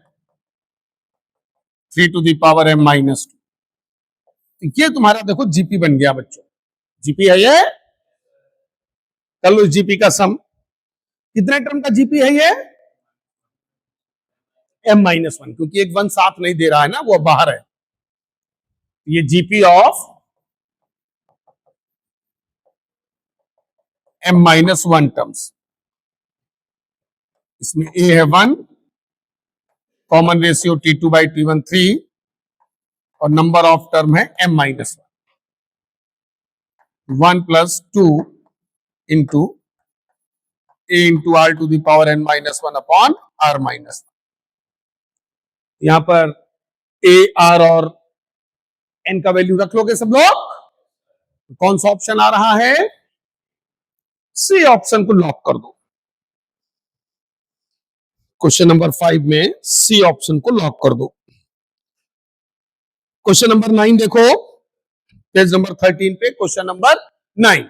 3 to the power m-2। ये तुम्हारा देखो जीपी बन गया बच्चों। जीपी है ये, कर लो जीपी का सम। कितने टर्म का जीपी है ये? m-1, क्योंकि एक 1 साथ नहीं दे रहा है ना, वो बाहर है। ये जीपी ऑफ m-1 टर्म्स। इसमें a है 1, common ratio T2 by T1 3, और नंबर ऑफ टर्म है m-1, 1 plus 2 into a into r to the power n-1 upon r-1। यहां पर a r और n का वैल्यू रख लोगे सब लोग। कौन सा ऑप्शन आ रहा है? सी ऑप्शन को लॉक कर दो। क्वेश्चन नंबर 5 में सी ऑप्शन को लॉक कर दो। क्वेश्चन नंबर 9 देखो, पेज नंबर 13 पे question number 9।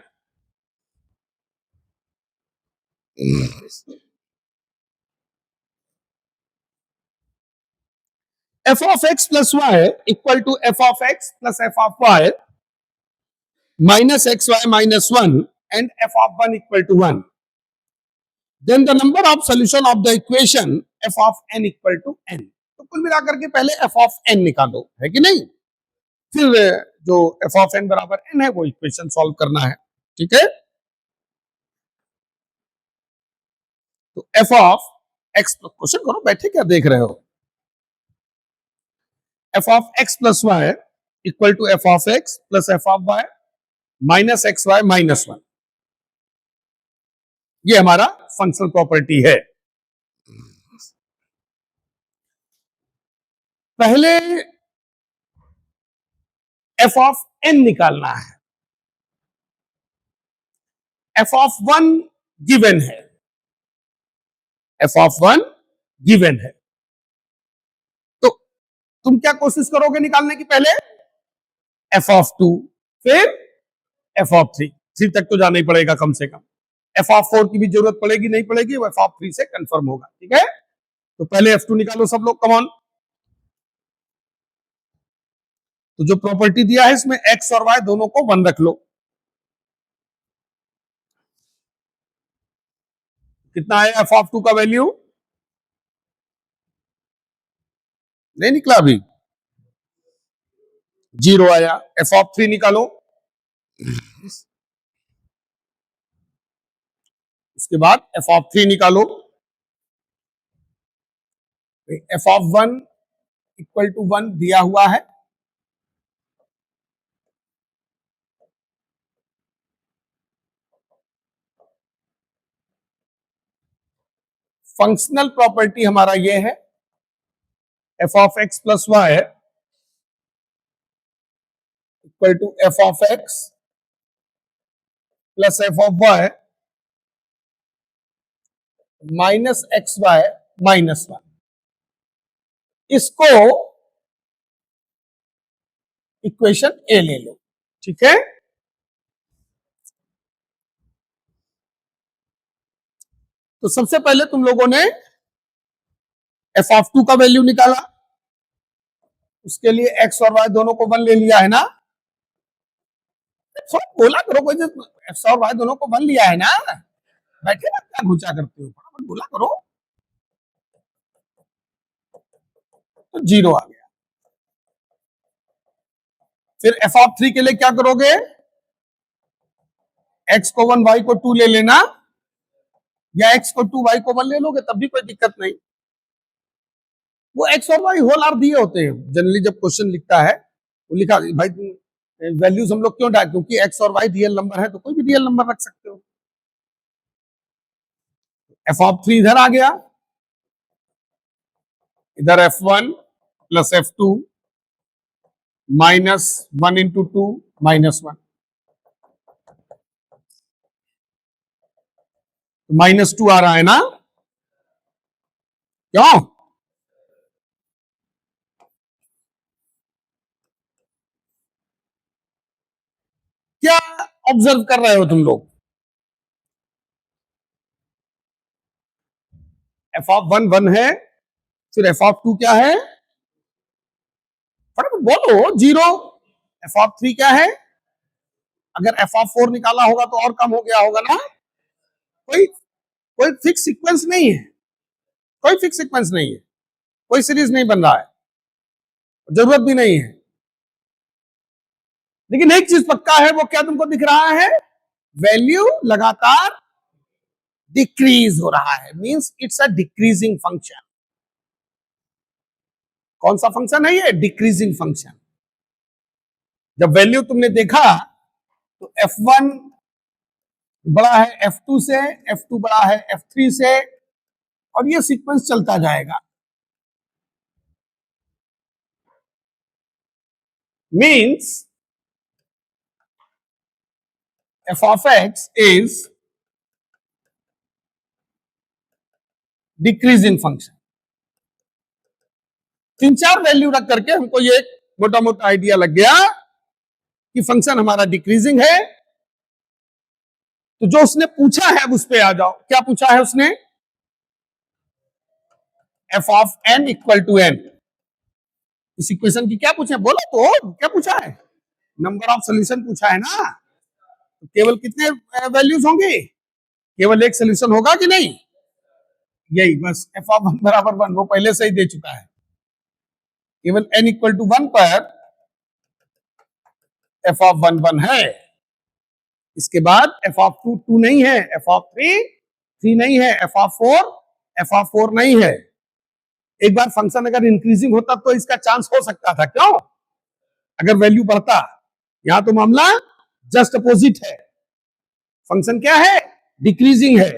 F of x plus y equal to f of x plus f of y minus x y minus 1 and f of 1 equal to 1। Then the number of solution of the equation f of n equal to n. तो कुल मिलाकर के पहले f of N निकालो, है कि नहीं, फिर जो एफ ऑफ एन बराबर एन है वो इक्वेशन सॉल्व करना है, ठीक है। तो एफ ऑफ एक्स, क्वेश्चन करो, बैठे क्या देख रहे हो। F of x plus y equal to f of x plus f of y minus x y minus one, ये हमारा फंक्शनल प्रॉपर्टी है। पहले एफ ऑफ एन निकालना है। एफ ऑफ वन गिवन है, एफ ऑफ वन गिवन है, तो तुम क्या कोशिश करोगे निकालने की, पहले एफ ऑफ टू, फिर एफ ऑफ थ्री, थ्री तक तो जाना ही पड़ेगा कम से कम। एफ ऑफ फोर की भी जरूरत पड़ेगी नहीं पड़ेगी, वो एफ ऑफ थ्री से कंफर्म होगा, ठीक है। तो पहले एफ टू निकालो सब लोग, कम ऑन। तो जो प्रॉपर्टी दिया है इसमें एक्स और वाई दोनों को वन रख लो। कितना आया एफ ऑफ टू का वैल्यू, नहीं निकला अभी, जीरो आया। एफ ऑफ थ्री निकालो, उसके बाद एफ ऑफ थ्री निकालो। F of one equal to one दिया हुआ है, फंक्शनल प्रॉपर्टी हमारा ये है, f of x plus y equal to f of x plus f of y minus x y minus one. इसको इक्वेशन ए ले लो, ठीक है। तो सबसे पहले तुम लोगों ने एफ ऑफ टू का वैल्यू निकाला, उसके लिए एक्स और वाई दोनों को वन ले लिया है ना, बोला करो, कोई एक्स और वाई दोनों को वन लिया है ना, बैठे ना क्या घुचा करते हो, फटाफट बोला करो। तो जीरो आ गया। फिर एफ ऑफ थ्री के लिए क्या करोगे, एक्स को वन वाई को टू ले लेना, या एक्स को टू वाई को वन ले लोगे तब भी कोई दिक्कत नहीं। वो एक्स और वाई होल आर दिए होते हैं जनरली, जब क्वेश्चन लिखता है वो लिखा भाई वैल्यूज हम लोग क्यों डाल, क्योंकि एक्स और वाई रियल नंबर है तो कोई भी रियल नंबर रख सकते हो। एफ ऑफ थ्री इधर आ गया, इधर f one plus f two minus one into two minus one, minus two आ रहा है ना, क्यों, क्या ऑब्जर्व कर रहे हो तुम लोग। एफ ऑफ वन वन है, फिर एफ ऑफ टू क्या है, फटाफट बोलो, जीरो। एफ ऑफ थ्री क्या है, अगर एफ ऑफ फोर निकाला होगा तो और कम हो गया होगा ना, कोई कोई फिक्स सीक्वेंस नहीं है, कोई फिक्स सीक्वेंस नहीं है, कोई सीरीज नहीं बन रहा है, जरूरत भी नहीं है। लेकिन एक चीज पक्का है, वो क्या तुमको दिख रहा है, वैल्यू लगातार डिक्रीज हो रहा है, means it's a decreasing function. कौन सा फंक्शन है ये, डिक्रीजिंग फंक्शन। जब वैल्यू तुमने देखा तो F1 बड़ा है F2 से, F2 बड़ा है F3 से, और ये सीक्वेंस चलता जाएगा। Means f of x is decreasing function. तीन चार वैल्यू रख करके हमको ये मोटा मोटा आइडिया लग गया कि फंक्शन हमारा डिक्रीजिंग है। तो जो उसने पूछा है उस पे आ जाओ, क्या पूछा है उसने, f of n equal to n. इस इक्वेशन की क्या पूछा है, बोलो तो क्या पूछा है, नंबर ऑफ सोल्यूशन पूछा है ना। तो केवल कितने वैल्यूज होंगे, केवल एक सोल्यूशन होगा कि नहीं, यही बस एफ ऑफ वन बराबर वन, वो पहले से ही दे चुका है। केवल n इक्वल टू वन पर एफ ऑफ वन वन है, इसके बाद एफ ऑफ टू टू नहीं है, एफ ऑफ थ्री थ्री नहीं है, एफ ऑफ फोर नहीं है। एक बार फंक्शन अगर इंक्रीजिंग होता तो इसका चांस हो सकता था, क्यों? अगर वैल्यू बढ़ता। यहां तो मामला जस्ट अपोजिट है, फंक्शन क्या है? डिक्रीजिंग है।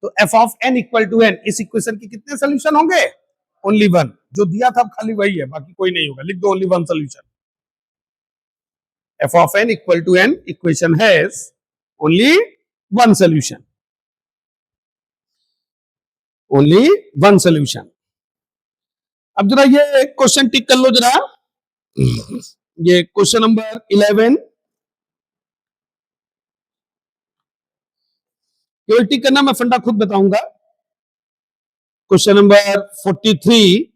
तो f of n equal to n, इस इक्वेशन के कितने सोल्यूशन होंगे? Only one. जो दिया था खाली वही है, बाकी कोई नहीं होगा, लिख दो only one solution. F of n equal to n equation has only one solution, only one solution. अब जरा ये क्वेश्चन टिक कर लो जरा, ये क्वेश्चन नंबर 11 केवल टिक करना, मैं फंडा खुद बताऊंगा। क्वेश्चन नंबर 43,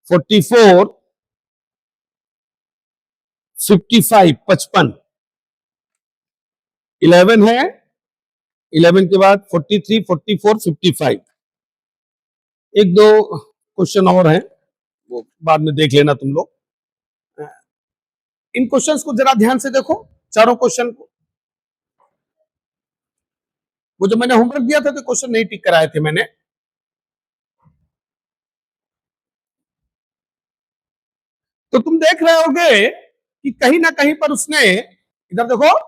44, 55, 55, 11 है, 11 के बाद 43, 44, 55, एक दो क्वेश्चन और हैं, वो बाद में देख लेना तुम लोग। इन क्वेश्चंस को जरा ध्यान से देखो, चारों क्वेश्चन को। वो जो मैंने होमवर्क दिया था तो क्वेश्चन नहीं टिक कराए थे मैंने। तो तुम देख रहे होगे कि कहीं ना कहीं पर उसने, इधर देखो,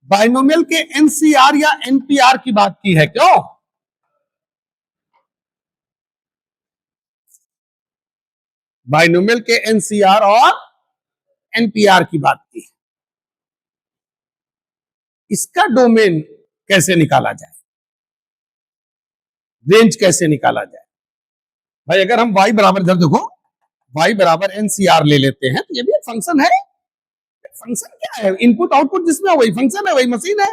बाइनोमियल के एनसीआर या एनपीआर की बात की है, क्यों? बाइनोमियल के एनसीआर और एनपीआर की बात की है। इसका डोमेन कैसे निकाला जाए, रेंज कैसे निकाला जाए? भाई अगर हम y बराबर, इधर देखो, y बराबर एनसीआर ले लेते हैं तो ये भी एक फंक्शन है। फंक्शन क्या है? इनपुट आउटपुट जिसमें वही फंक्शन है, वही मशीन है।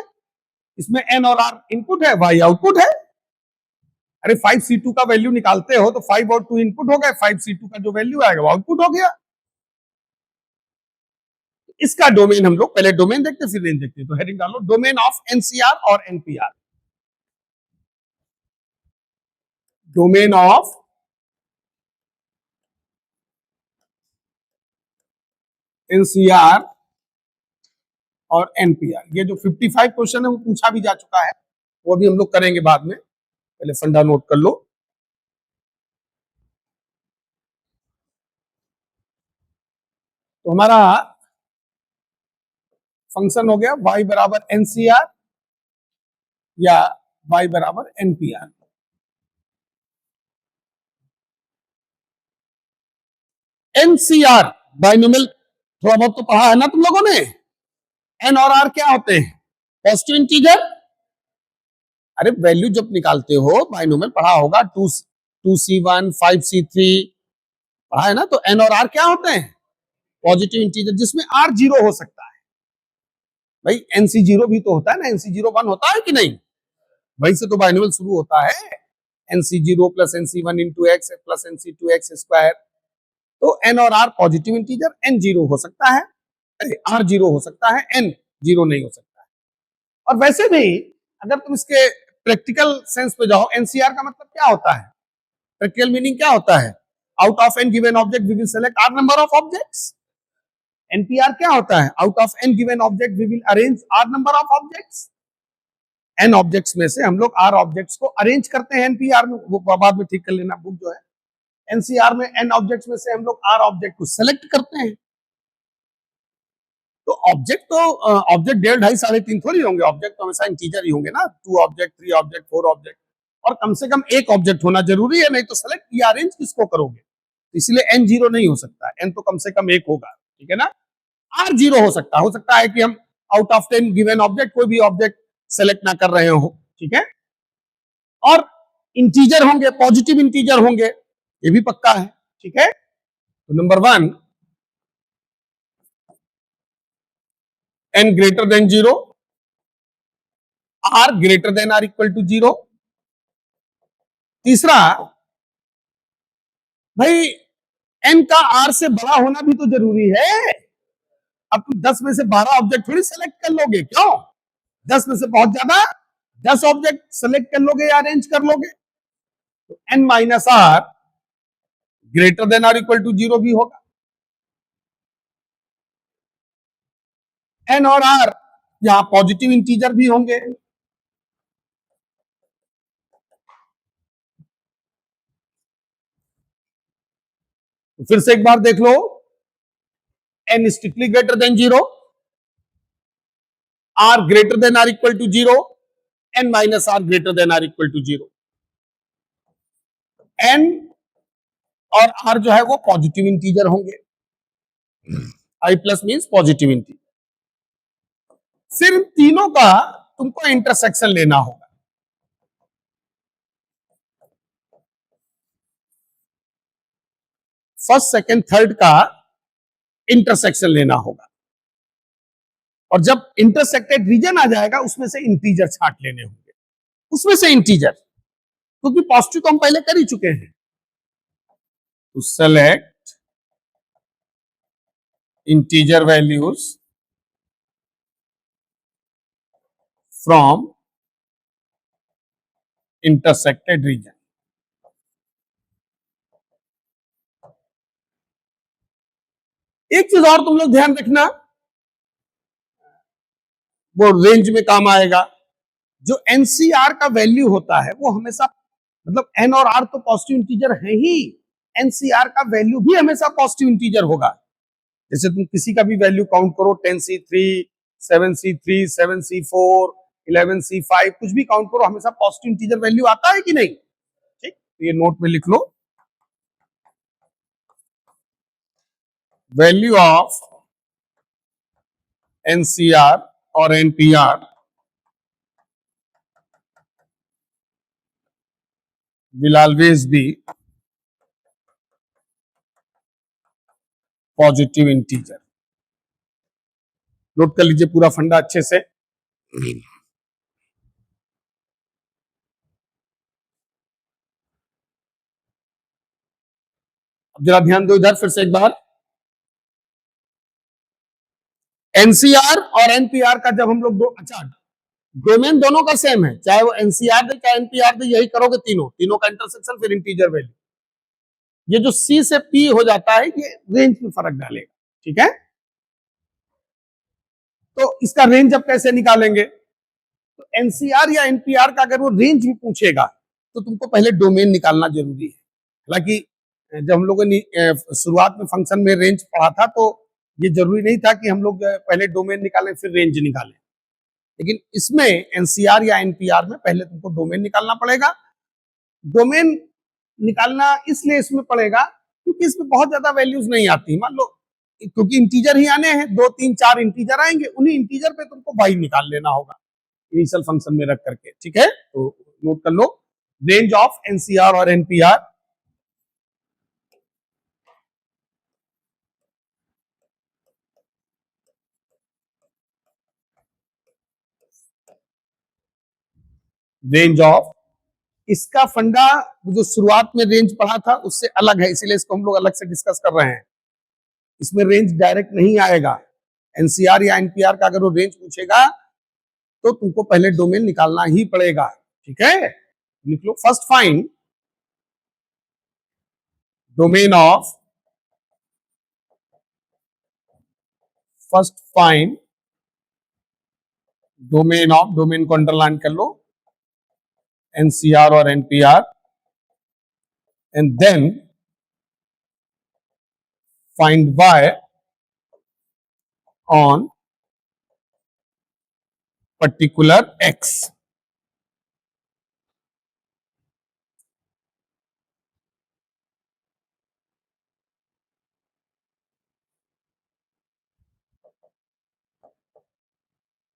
इसमें n और r इनपुट है, y आउटपुट है। अरे 5c2 का वैल्यू निकालते हो तो 5 और 2 इनपुट हो गए, 5c2 का जो वैल्यू आएगा वो आउटपुट हो गया। इसका डोमेन हम लोग पहले डोमेन देखते फिर रेंज देखते, तो हेडिंग डालो डोमेन ऑफ एनसीआर और एनपीआर। डोमेन ऑफ एनसीआर और एनपीआर। ये जो 55 क्वेश्चन है वो पूछा भी जा चुका है, वो भी हम लोग करेंगे बाद में, पहले फंडा नोट कर लो। तो हमारा फंक्शन हो गया y बराबर एनसीआर या y बराबर एनपीआर। एनसीआर बाइनोमियल थोड़ा बहुत तो पढ़ा है ना तुम लोगों ने। एन और आर क्या होते हैं? Positive integer. अरे वैल्यू जब निकालते हो बाइनोमियल पढ़ा होगा, 2c1 5c3 पढ़ा है ना। तो एन और आर क्या होते हैं? पॉजिटिव इंटीजर, जिसमें आर जीरो हो सकता है। भाई एनसी जीरो भी तो होता है ना, एनसी जीरो वन होता है कि नहीं? वहीं से तो बाइनोमियल शुरू होता है, n C zero plus n C one into x plus n C two x square. तो एन और r positive integer, n zero हो सकता है, अरे आर जीरो हो सकता है, एन जीरो नहीं हो सकता है। और वैसे भी अगर तुम इसके प्रैक्टिकल सेंस पे जाओ, एनसीआर का मतलब क्या होता है? प्रैक्टिकल मीनिंग क्या होता है? Out of n given object we will select r number of objects. N P r क्या होता है? Out of n given object we will arrange r number of objects. N objects में से हम लोग आर ऑब्जेक्ट्स को अरेंज करते हैं एनपीआर में, वो बाद में ठीक कर लेना बुक जो है। एनसीआर में एन ऑब्जेक्ट्स में से हम लोग आर ऑब्जेक्ट को सेलेक्ट करते हैं। तो ऑब्जेक्ट 1.5, 2.5, 3.5 थोड़ी होंगे, ऑब्जेक्ट तो हमेशा इंटीजर ही होंगे ना, 2 ऑब्जेक्ट, 3 ऑब्जेक्ट, 4 ऑब्जेक्ट, और कम से कम एक ऑब्जेक्ट होना जरूरी है, नहीं तो सेलेक्ट या अरेंज किसको करोगे? इसलिए एन जीरो नहीं हो सकता, एन तो कम से कम एक होगा, ठीक है ना। आर जीरो हो सकता है कि हम आउट ऑफ 10 गिवन ऑब्जेक्ट कोई भी ऑब्जेक्ट सेलेक्ट ना कर रहे हो, ठीक है। और इंटीजर होंगे, पॉजिटिव इंटीजर होंगे, ये भी पक्का है, ठीक है। तो number 1, n greater than 0, r greater than or equal to 0। तीसरा, भाई n का r से बड़ा होना भी तो जरूरी है। अब तुम 10 में से 12 ऑब्जेक्ट थोड़ी सेलेक्ट कर लोगे, क्यों? 10 में से बहुत ज्यादा 10 ऑब्जेक्ट सेलेक्ट कर लोगे या अरेंज कर लोगे, तो n minus r greater than are equal to 0 भी होगा। n और r यहां पॉजिटिव इंटीजर भी होंगे। तो फिर से एक बार देख लो, n strictly greater than 0, r greater than are equal to 0, n minus r greater than are equal to 0। n और r जो है वो पॉजिटिव इंटीजर होंगे, i plus means positive integer. फिर तीनों का तुमको इंटरसेक्शन लेना होगा। फर्स्ट सेकंड थर्ड का इंटरसेक्शन लेना होगा, और जब इंटरसेक्टेड रीजन आ जाएगा उसमें से इंटीजर छांट लेने होंगे, उसमें से इंटीजर, क्योंकि पॉजिटिव तो हम पहले कर ही चुके हैं। तो select integer values from intersected region. एक चीज और तुम लोग ध्यान रखना, वो रेंज में काम आएगा। जो एनसीआर का वैल्यू होता है वो हमेशा, मतलब एन और आर तो पॉजिटिव इंटीजर है ही, एनसीआर का वैल्यू भी हमेशा पॉजिटिव इंटीजर होगा। जैसे तुम किसी का भी वैल्यू काउंट करो, 10c3, 7c3, 7c4, 11c5, कुछ भी काउंट करो, हमेशा पॉजिटिव इंटीजर वैल्यू आता है कि नहीं? ठीक, तो ये नोट में लिख लो, वैल्यू ऑफ एनसीआर और NPR will always be positive integer. Note कर लीजिए पूरा फंडा अच्छे से। अब जरा ध्यान दो इधर फिर से एक बार, एनसीआर और एनपीआर का जब हम लोग दो, अच्छा डोमेन दोनों का सेम है, चाहे वो एनसीआर दे चाहे एनपीआर दे, यही करोगे, तीनों का इंटरसेक्शन फिर इंटीजर वैल्यू। ये जो सी से पी हो जाता है ये रेंज में फर्क डालेगा, ठीक है? तो इसका रेंज अब कैसे निकालेंगे? तो एनसीआर या एनपीआर का अगर वो रेंज भी पूछेगा तो तुमको पहले डोमेन निकालना जरूरी है। हालांकि जब हम लोगों ने शुरुआत में फंक्शन में रेंज पढ़ा था तो ये जरूरी नहीं था कि हम लोग पहले डोमेन निकालें फिर रेंज निकालें, लेकिन इसमें एनसीआर या एनपीआर में पहले तुमको डोमेन निकालना पड़ेगा। डोमेन निकालना इसलिए इसमें पड़ेगा क्योंकि इसमें बहुत ज्यादा वैल्यूज नहीं आती। मान लो क्योंकि इंटीजर ही आने हैं, 2 3 4 इंटीजर आएंगे, उन्हीं इंटीजर पे तुमको वाई निकाल लेना होगा इनिशियल फंक्शन में रख करके, ठीक है? तो नोट कर लो, रेंज ऑफ एनसीआर और एनपीआर रेंज ऑफ, इसका फंडा जो शुरुआत में रेंज पढ़ा था उससे अलग है, इसीलिए इसको हम लोग अलग से डिस्कस कर रहे हैं। इसमें रेंज डायरेक्ट नहीं आएगा। एनसीआर या एनपीआर का अगर वो रेंज पूछेगा तो तुमको पहले डोमेन निकालना ही पड़ेगा, ठीक है? लिख लो, first find domain of, first find domain of, domain को अंडरलाइन कर लो, एनसीआर और NPR, and then find y on particular x.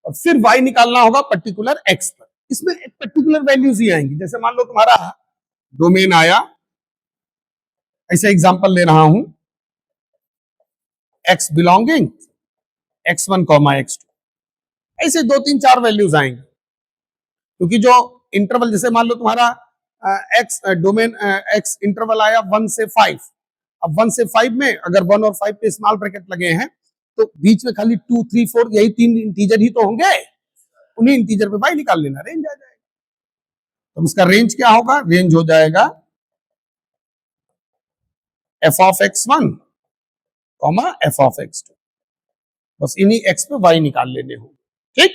और फिर y निकालना होगा पर्टिकुलर x पर। इसमें एक पर्टिकुलर वैल्यूज ही आएंगी। जैसे मान लो तुम्हारा डोमेन आया, ऐसे एग्जांपल ले रहा हूं, x बिलोंगिंग x1, x2, ऐसे 2 3 4 वैल्यूज आएंगे। क्योंकि जो इंटरवल, जैसे मान लो तुम्हारा x डोमेन x इंटरवल आया 1 से 5, अब 1 से 5 में अगर 1 और 5 पे स्मॉल ब्रैकेट लगे हैं तो बीच में खाली 2 3 4 यही 3 इंटीजर ही तो होंगे, उन्हीं इंटीजर पे y निकाल लेना, रेंज आ जाएगा। तो इसका रेंज क्या होगा, रेंज हो जाएगा F of x1 comma F of x2। बस इन्हीं x पे y निकाल लेने हो, ठीक।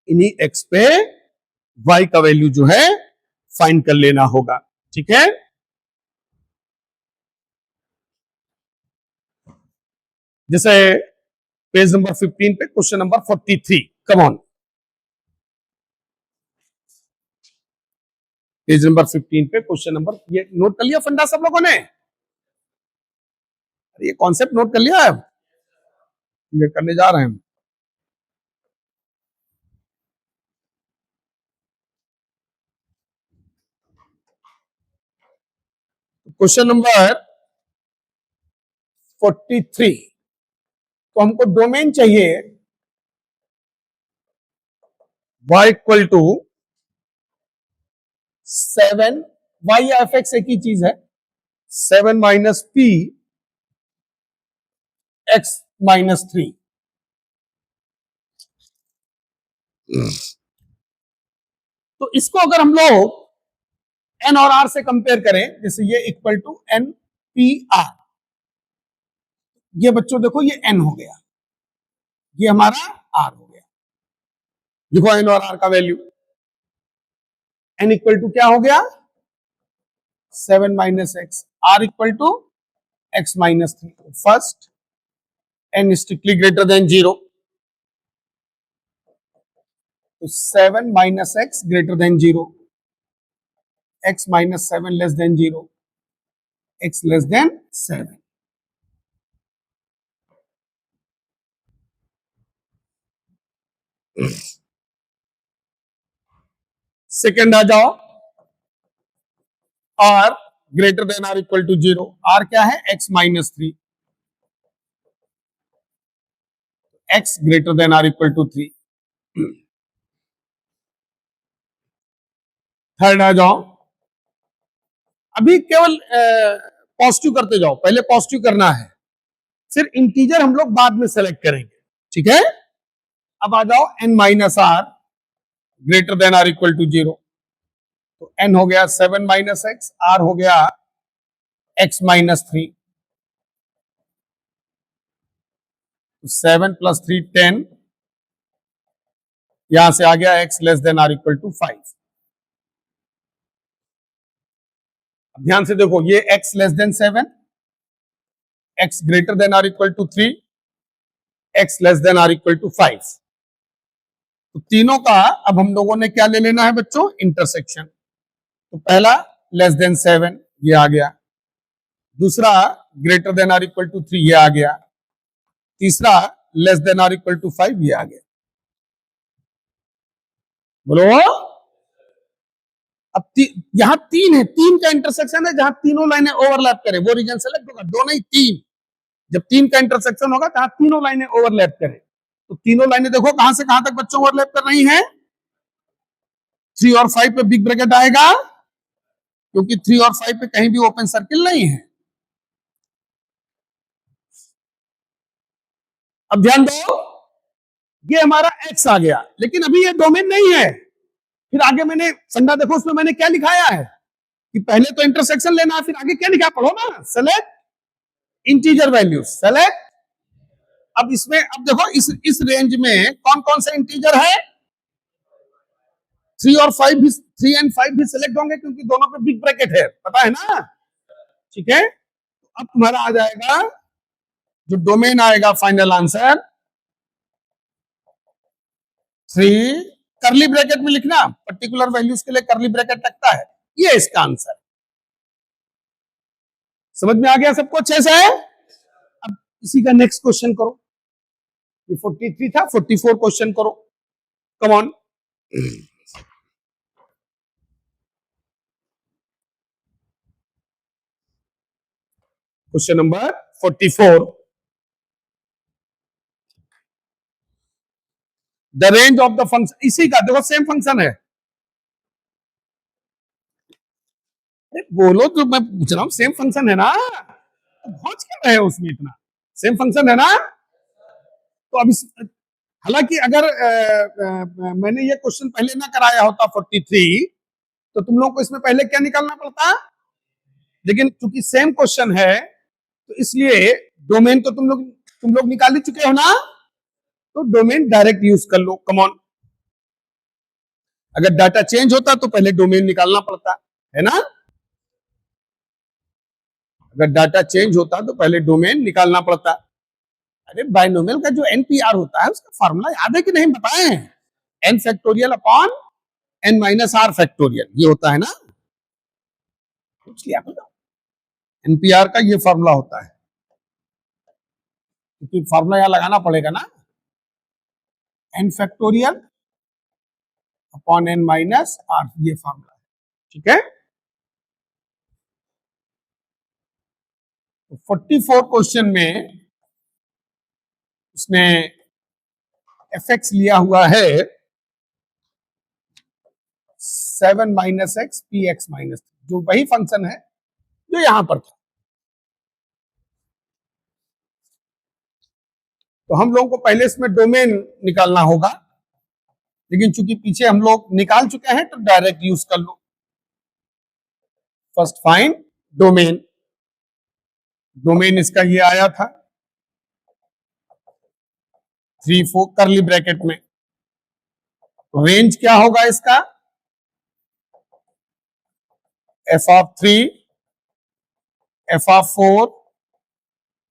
इन्हीं x पे y का वैल्यू जो है फाइंड कर लेना होगा, ठीक है। जैसे पेज नंबर 15 पे question number 43, come on. Page number 15 पे क्वेश्चन नंबर, ये नोट कर लिया फंडा सब लोगों ने, ये कॉन्सेप्ट नोट कर लिया है, ये करने जा रहे हैं। क्वेश्चन नंबर 43, तो हमको डोमेन चाहिए y इक्वल टू 7, y या एफ एक्स एक ही चीज है, 7 माइनस पी एक्स माइनस 3। तो इसको अगर हम लोग एन और आर से कंपेयर करें, जैसे ये equal to n p r, ये बच्चों देखो ये एन हो गया, ये हमारा आर हो गया। देखो एन और आर का वैल्यू, एन इक्वल टू क्या हो गया 7 minus x, r equal to x minus 3। First n strictly greater than 0, तो 7 minus x greater than 0, x minus 7 less than 0, x less than 7। Second आ जाओ, r greater than are equal to 0, r क्या है x minus 3, x greater than are equal to 3। Third आ जाओ, अभी केवल positive करते जाओ, पहले पॉजिटिव करना है, फिर इंटीजर हम लोग बाद में सेलेक्ट करेंगे, ठीक है। अब आ जाओ n minus r greater than are equal to 0, तो एन हो गया 7 माइनस एक्स, आर हो गया एक्स माइनस 3, 7 प्लस 3 10, यहां से आ गया x less than are equal to 5। ध्यान से देखो, ये x less than 7, x greater than are equal to 3, x less than are equal to 5। तो तीनों का अब हम लोगों ने क्या ले लेना है बच्चों, इंटरसेक्शन। तो पहला लेस देन 7 ये आ गया, दूसरा greater than are equal to 3 ये आ गया, तीसरा less than are equal to 5 ये आ गया। बोलो, अब यहां तीन है, तीन का इंटरसेक्शन है, जहां तीनों लाइनें ओवरलैप करें वो रीजन सेलेक्ट होगा, दो नहीं तीन। जब तीन का इंटरसेक्शन होगा जहां तीनों लाइनें ओवरलैप करें, तो तीनों लाइनें देखो कहां से कहां तक बच्चों ओवरलैप कर रही हैं, 3 और 5 पे बिग ब्रैकेट आएगा, क्योंकि 3 और 5 पे कहीं भी ओपन सर्किल नहीं है। अब ध्यान दो, ये हमारा एक्स आ गया, लेकिन अभी ये डोमेन नहीं है। फिर आगे मैंने फंडा देखो, उसमें मैंने क्या लिखाया है कि पहले तो इंटरसेक्शन लेना है, फिर आगे क्या लिखा पढ़ो ना, सेलेक्ट इंटीजर वैल्यू, सेलेक्ट। अब इसमें अब देखो इस रेंज में कौन कौन से इंटीजर है, 3 और 5 भी, 3 एंड 5 भी सिलेक्ट होंगे, क्योंकि दोनों पे बिग ब्रैकेट है, पता है ना, ठीक है। अब तुम्हारा आ जाएगा जो डोमेन आएगा, फाइनल आंसर 3, करली ब्रैकेट में लिखना, पर्टिकुलर वैल्यूज के लिए करली ब्रैकेट लगता है, ये इसका आंसर। समझ में आ गया सबको अच्छे से। अब इसी का नेक्स्ट क्वेश्चन करो, ये 43 था, 44 क्वेश्चन करो, come on. Question number 44, the range of the function, इसी का देखो सेम फंक्शन है, बोलो तो मैं पूछ रहा हूं, सेम फंक्शन है ना, पहुंच क्या रहे हो उसमें इतना, सेम फंक्शन है ना। तो अब हालांकि अगर मैंने ये क्वेश्चन पहले ना कराया होता 43, तो तुम लोगों को इसमें पहले क्या निकालना पड़ता, लेकिन चूंकि सेम क्वेश्चन है तो इसलिए डोमेन तो तुम लोग निकाल ही चुके हो ना, तो डोमेन डायरेक्ट यूज कर लो। कम ऑन, अगर डाटा चेंज होता तो पहले डोमेन निकालना पड़ता है ना, अगर डाटा चेंज होता तो पहले डोमेन निकालना पड़ता। अरे बाइनोमियल का जो एनपीआर होता है उसका फार्मूला याद है कि नहीं, बताएं? N factorial upon n minus r factorial, ये होता है ना, पूछ लिया तो। एनपीआर का ये फार्मूला होता है, क्योंकि फार्मूला यहां लगाना पड़ेगा ना, n factorial upon n minus r, ये फार्मूला है। ठीक है, तो 44 क्वेश्चन में उसने एफ एक्स लिया हुआ है 7 minus x P x minus, जो वही फंक्शन है जो यहां पर था। तो हम लोगों को पहले इसमें डोमेन निकालना होगा, लेकिन चूंकि पीछे हम लोग निकाल चुके हैं तो डायरेक्ट यूज कर लो। फर्स्ट फाइंड डोमेन, डोमेन इसका ये आया था 3 4 करली ब्रैकेट में। रेंज क्या होगा इसका, f of 3, f of 4,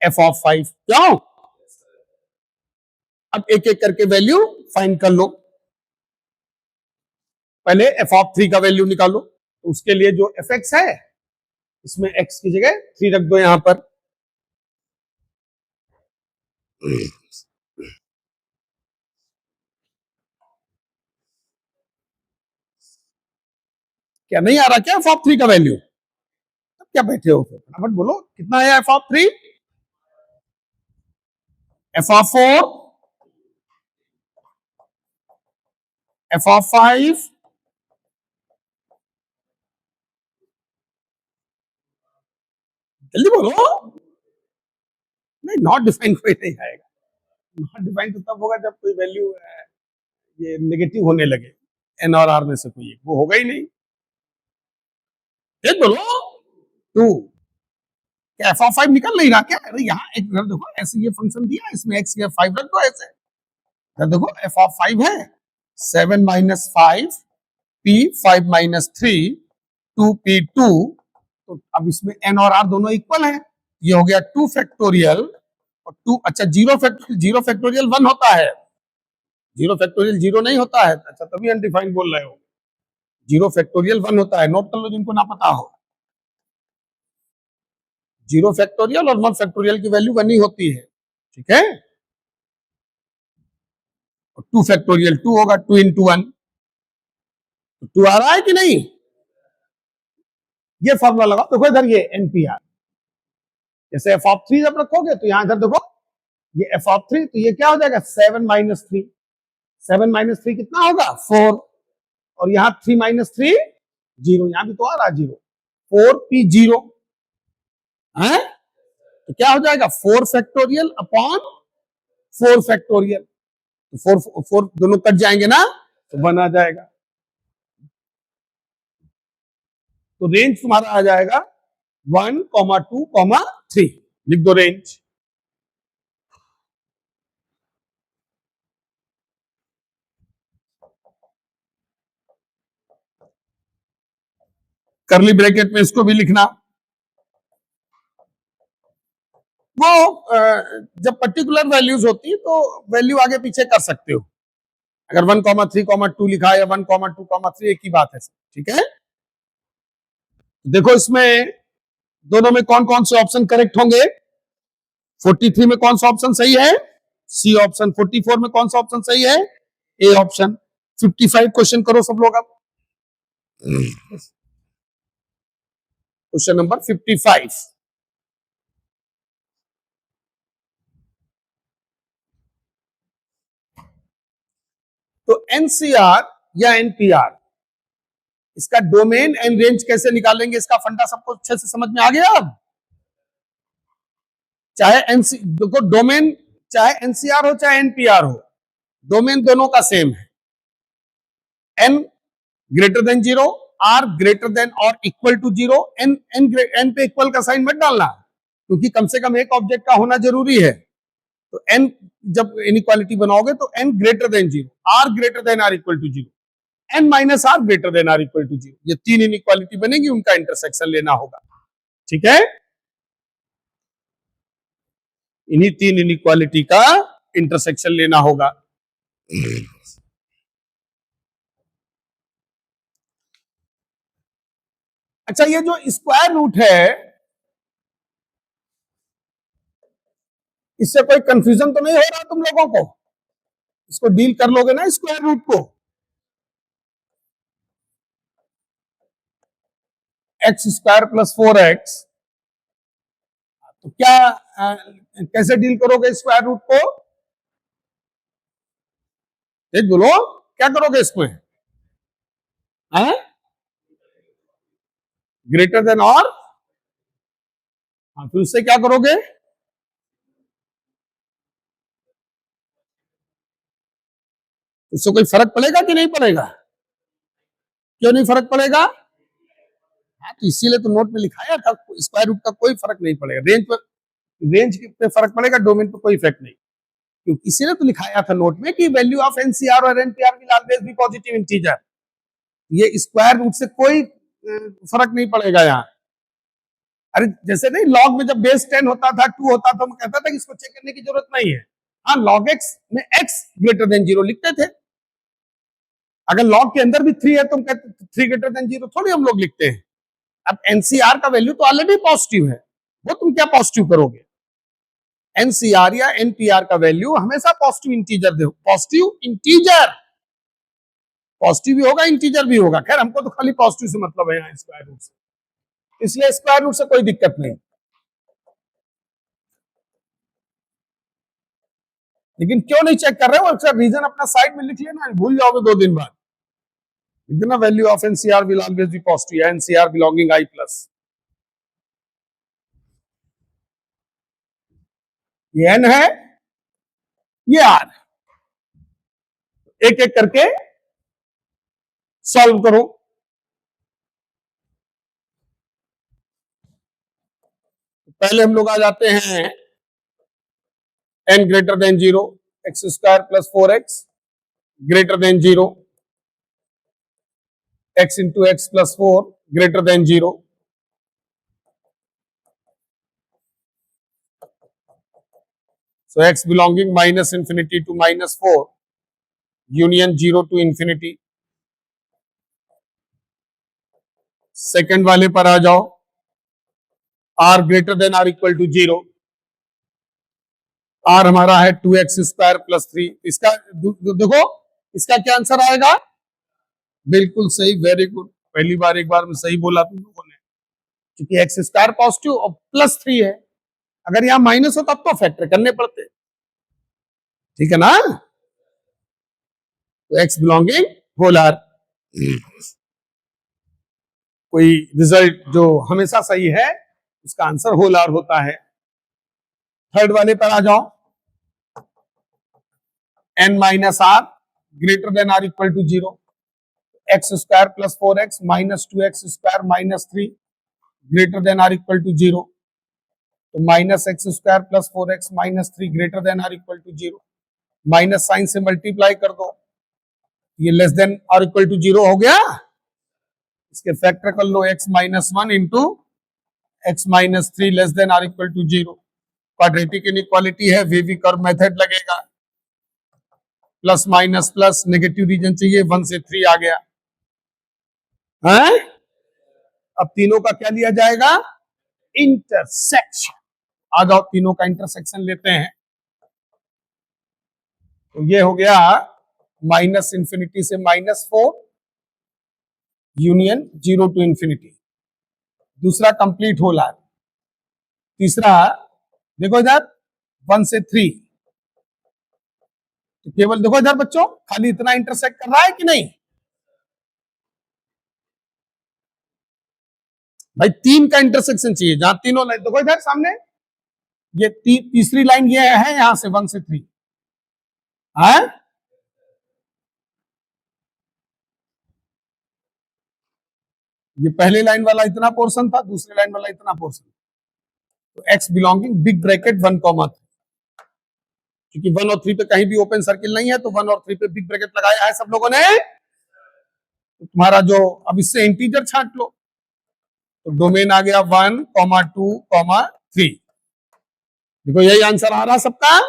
F of 5। क्यों? अब एक एक करके वैल्यू फाइंड कर लो। पहले एफ ऑफ 3 का वैल्यू निकालो, तो उसके लिए जो एफ एक्स है इसमें एक्स की जगह 3 रख दो यहां पर। क्या नहीं आ रहा क्या एफ ऑफ 3 का वैल्यू? अब क्या बैठे हो, फटाफट बोलो कितना है f of 3, f of 4, F of 5, जल्दी बोलो। नहीं, नॉट डिफाइन कोई नहीं आएगा, नॉट डिफाइन तो तब होगा जब कोई वैल्यू ये नेगेटिव होने लगे, एन और आर में से कोई एक, वो होगा ही नहीं। एक बोलो 2, क्या एफ ऑफ 5 निकल नहीं रहा क्या? अरे यहाँ एक देखो, ऐसे ये फंक्शन दिया, इसमें एक्स के 5 रख दो ऐसे, देखो एफ ऑफ 5 है 7 माइनस 5 पी 5 माइनस 3 2 पी 2, तो अब इसमें एन और आर दोनों इक्वल है, ये हो गया 2 फैक्टोरियल और 2, अच्छा 0 फैक्टोरियल 1 होता है, 0 फैक्टोरियल 0 नहीं होता है, अच्छा तभी अनडिफाइंड बोल रहे हो। 0 फैक्टोरियल 1 होता है, नोट कर लो जिनको ना पता हो। 0 फैक्टोरियल और 1 फैक्टोरियल की वैल्यू 1 ही होती है, ठीक है। 2 फैक्टोरियल 2 होगा, 2 इंटू 1, 2 आ रहा है कि नहीं? ये फॉर्मूला लगाओ, देखो इधर ये एनपीआर, जैसे एफ ऑफ 3 जब रखोगे तो यहां इधर देखो ये एफ ऑफ 3, तो ये क्या हो जाएगा 7 माइनस 3, 7 माइनस 3 कितना होगा 4, और यहां 3 माइनस 3 0, यहां भी तो आ रहा 0, 4 पी 0 है, तो क्या हो जाएगा 4 फैक्टोरियल अपॉन 4 फैक्टोरियल, तो 4 4 दोनों कट जाएंगे ना, तो 1 आ जाएगा, तो रेंज तुम्हारा आ जाएगा 1, 2, 3, लिख दो रेंज। करली ब्रैकेट में इसको भी लिखना, वो जब पर्टिकुलर वैल्यूज होती तो वैल्यू आगे पीछे कर सकते हो, अगर 1,3,2 लिखा या 1,2,3 एक ही बात है, ठीक है। देखो इसमें दोनों में कौन कौन से ऑप्शन करेक्ट होंगे, 43 में कौन सा ऑप्शन सही है, सी ऑप्शन, 44 में कौन सा ऑप्शन सही है, ए ऑप्शन। 55 क्वेश्चन करो सब लोग अब, क्वेश्चन नंबर 55। तो एनसीआर या एनपीआर, इसका डोमेन एंड रेंज कैसे निकालेंगे, इसका फंडा सबको अच्छे से समझ में आ गया। अब चाहे एनसी देखो, डोमेन चाहे एनसीआर हो चाहे एनपीआर हो, डोमेन दोनों का सेम है, n greater than 0, r greater then और इक्वल टू 0। n पे इक्वल का साइन मत डालना, क्योंकि कम से कम एक ऑब्जेक्ट का होना जरूरी है। तो n जब इनइक्वालिटी बनाओगे तो n greater than 0, r greater than are equal to 0, n minus r greater than are equal to 0। ये तीन इनइक्वालिटी बनेगी, उनका इंटरसेक्शन लेना होगा। ठीक है, इन्हीं तीन इनइक्वालिटी का इंटरसेक्शन लेना होगा। अच्छा, ये जो स्क्वायर रूट है, इससे कोई कंफ्यूजन तो नहीं हो रहा तुम लोगों को? इसको डील कर लोगे ना स्क्वायर रूट को? एक्स स्क्वायर प्लस 4x, तो क्या कैसे डील करोगे स्क्वायर रूट को? एक बोलो, क्या करोगे इसमें? ग्रेटर देन और, फिर उससे क्या करोगे? उससे कोई फर्क पड़ेगा कि नहीं पड़ेगा? क्यों नहीं फर्क पड़ेगा? तो इसीलिए तो नोट में लिखाया था, स्क्वायर रूट का कोई फर्क नहीं पड़ेगा। रेंज पे फर्क पड़ेगा, डोमेन पे कोई इफेक्ट नहीं, क्योंकि इसीलिए तो लिखाया था नोट में कि वैल्यू ऑफ एनसीआर और NPR will always be positive integer. ये स्क्वायर रूट से कोई फर्क नहीं पड़ेगा यहाँ। अरे जैसे नहीं, लॉग में जब बेस 10 होता था, 2 होता था, मैं कहता था कि इसको चेक करने की जरूरत नहीं है। हाँ, लॉग एक्स में एक्स ग्रेटर देन 0 लिखते थे। अगर लॉग के अंदर भी 3 है तो हम कहते 3 ग्रेटर देन 0 थोड़ी हम लोग लिखते हैं। अब एनसीआर का वैल्यू तो ऑलरेडी पॉजिटिव है, वो तुम क्या पॉजिटिव करोगे? एनसीआर या एनपीआर का वैल्यू हमेशा पॉजिटिव इंटीजर दो, पॉजिटिव इंटीजर, पॉजिटिव भी होगा इंटीजर भी होगा। खैर हमको तो खाली पॉजिटिव से मतलब है यहाँ स्क्वायर रूट से, इसलिए स्क्वायर रूट से कोई दिक्कत नहीं। लेकिन क्यों नहीं चेक कर रहे हो? अक्सर रीजन अपना साइड में लिख लेना, भूल जाओगे 2 दिन बाद। लिख देना value of NCR will always be positive, NCR belonging I plus. ये एन है, ये आर, एक एक करके सॉल्व करो। पहले हम लोग आ जाते हैं n greater than 0, x square plus 4x greater than 0, x into x plus 4 greater than 0। So x belonging minus infinity to minus 4 union 0 to infinity। Second वाले पर आ जाओ, r greater than are equal to 0, r हमारा है 2x square plus 3। इसका देखो, इसका क्या आंसर आएगा? बिल्कुल सही, वेरी गुड। पहली बार एक बार में सही बोला तुम लोगों ने, क्योंकि एक्स स्क्वायर पॉजिटिव और प्लस 3 है। अगर यहां माइनस हो तब तो फैक्टर करने पड़ते, ठीक है ना? तो एक्स बिलोंगिंग होल आर। कोई रिजल्ट जो हमेशा सही है उसका आंसर होल आर होता है। थर्ड वाले पर आ जाओ, n minus r greater than are equal to 0, x square plus 4x minus 2x square minus 3 greater than are equal to 0। तो minus x square plus 4x minus 3 greater than are equal to 0, minus sign से multiply कर दो, ये less than are equal to 0 हो गया। इसके factor कर लो, x minus 1 into x minus 3 less than are equal to 0। Quadratic inequality है, वीवी कर्व मेथड लगेगा, plus minus plus, negative region चाहिए, 1 से 3 आ गया है। अब तीनों का क्या लिया जाएगा? इंटरसेक्शन। आ जाओ, तीनों का इंटरसेक्शन लेते हैं। तो ये हो गया माइनस इंफिनिटी से -4 यूनियन 0 टू इंफिनिटी, दूसरा कंप्लीट होल आर, तीसरा देखो इधर 1 से 3। तो केवल देखो इधर बच्चों, खाली इतना इंटरसेक्ट कर रहा है कि नहीं? भाई 3 का इंटरसेक्शन चाहिए, जहां तीनों लाइन देखो इधर सामने, ये तीसरी लाइन ये है यहां से 1 से 3 है, ये पहले लाइन वाला इतना पोर्शन था, दूसरे लाइन वाला इतना पोर्शन, तो x बिलोंगिंग बिग ब्रैकेट 1, 3, क्योंकि 1 और 3 पे कहीं भी ओपन सर्किल नहीं है तो 1 और 3 पे बिग ब्रैकेट लगाया है सब लोगों ने। तो तुम्हारा जो, अब इससे इंटीजर छांट लो, तो डोमेन आ गया 1, 2, 3। देखो यही आंसर आ रहा सबका,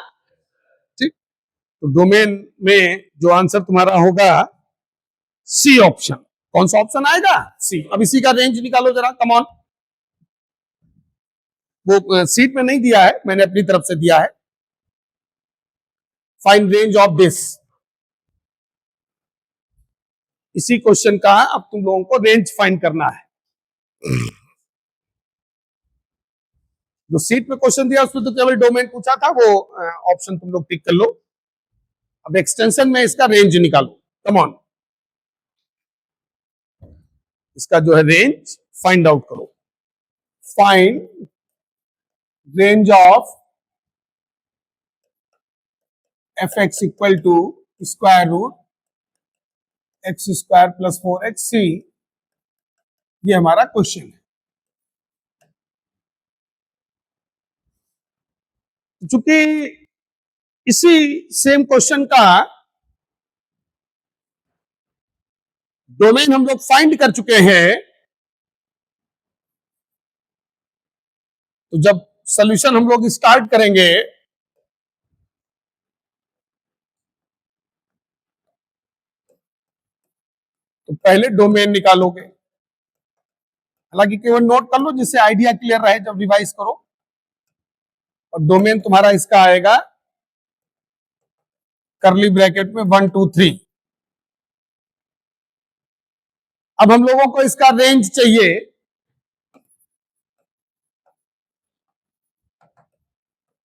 ठीक। तो डोमेन में जो आंसर तुम्हारा होगा सी ऑप्शन। कौन सा ऑप्शन आएगा? सी। अब इसी का रेंज निकालो जरा, कम ऑन। वो सीट में नहीं दिया है, मैंने अपनी तरफ से दिया है। Find range of this. इसी क्वेश्चन का अब तुम लोगों को रेंज फाइंड करना है। जो सीट में क्वेश्चन दिया उसमें तो केवल डोमेन पूछा था, वो ऑप्शन तुम लोग टिक कर लो। अब एक्सटेंशन में इसका रेंज निकालो, कम ऑन। इसका जो है रेंज फाइंड आउट करो। Find range of f x equal to square root x square plus 4xc। ये हमारा क्वेश्चन है। चूंकि इसी सेम क्वेश्चन का डोमेन हम लोग फाइंड कर चुके हैं, तो जब सॉल्यूशन हम लोग स्टार्ट करेंगे तो पहले डोमेन निकालोगे। हालांकि केवल नोट कर लो जिससे आइडिया क्लियर रहे जब रिवाइज करो। और डोमेन तुम्हारा इसका आएगा करली ब्रैकेट में 1, 2, 3। अब हम लोगों को इसका रेंज चाहिए।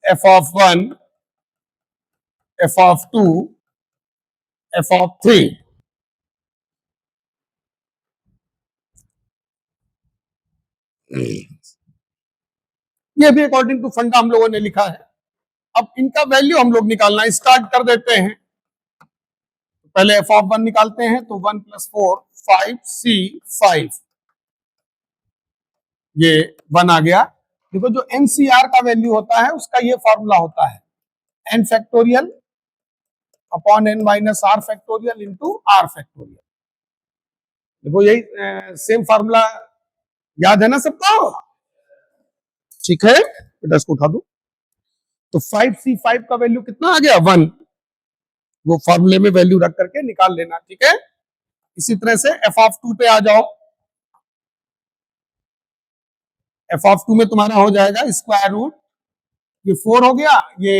F of 1, f of 2, F of 3। ये भी अकॉर्डिंग टू फंडा हम लोगों ने लिखा है। अब इनका वैल्यू हम लोग निकालना स्टार्ट कर देते हैं। पहले एफ ऑफ 1 निकालते हैं, तो 1 + 4 5c 5, ये 1 आ गया। देखो जो एनसीआर का वैल्यू होता है उसका ये फॉर्मूला होता है n factorial upon n minus r factorial into r factorial. देखो यही सेम फॉर्मूला याद है ना सबको? ठीक है, बेटा इसको उठा दो। तो 5c5 का वैल्यू कितना आ गया? 1। वो फॉर्मूले में वैल्यू रख करके निकाल लेना, ठीक है। इसी तरह से एफ ऑफ 2 पे आ जाओ। एफ ऑफ 2 में तुम्हारा हो जाएगा स्क्वायर रूट, ये 4 हो गया, ये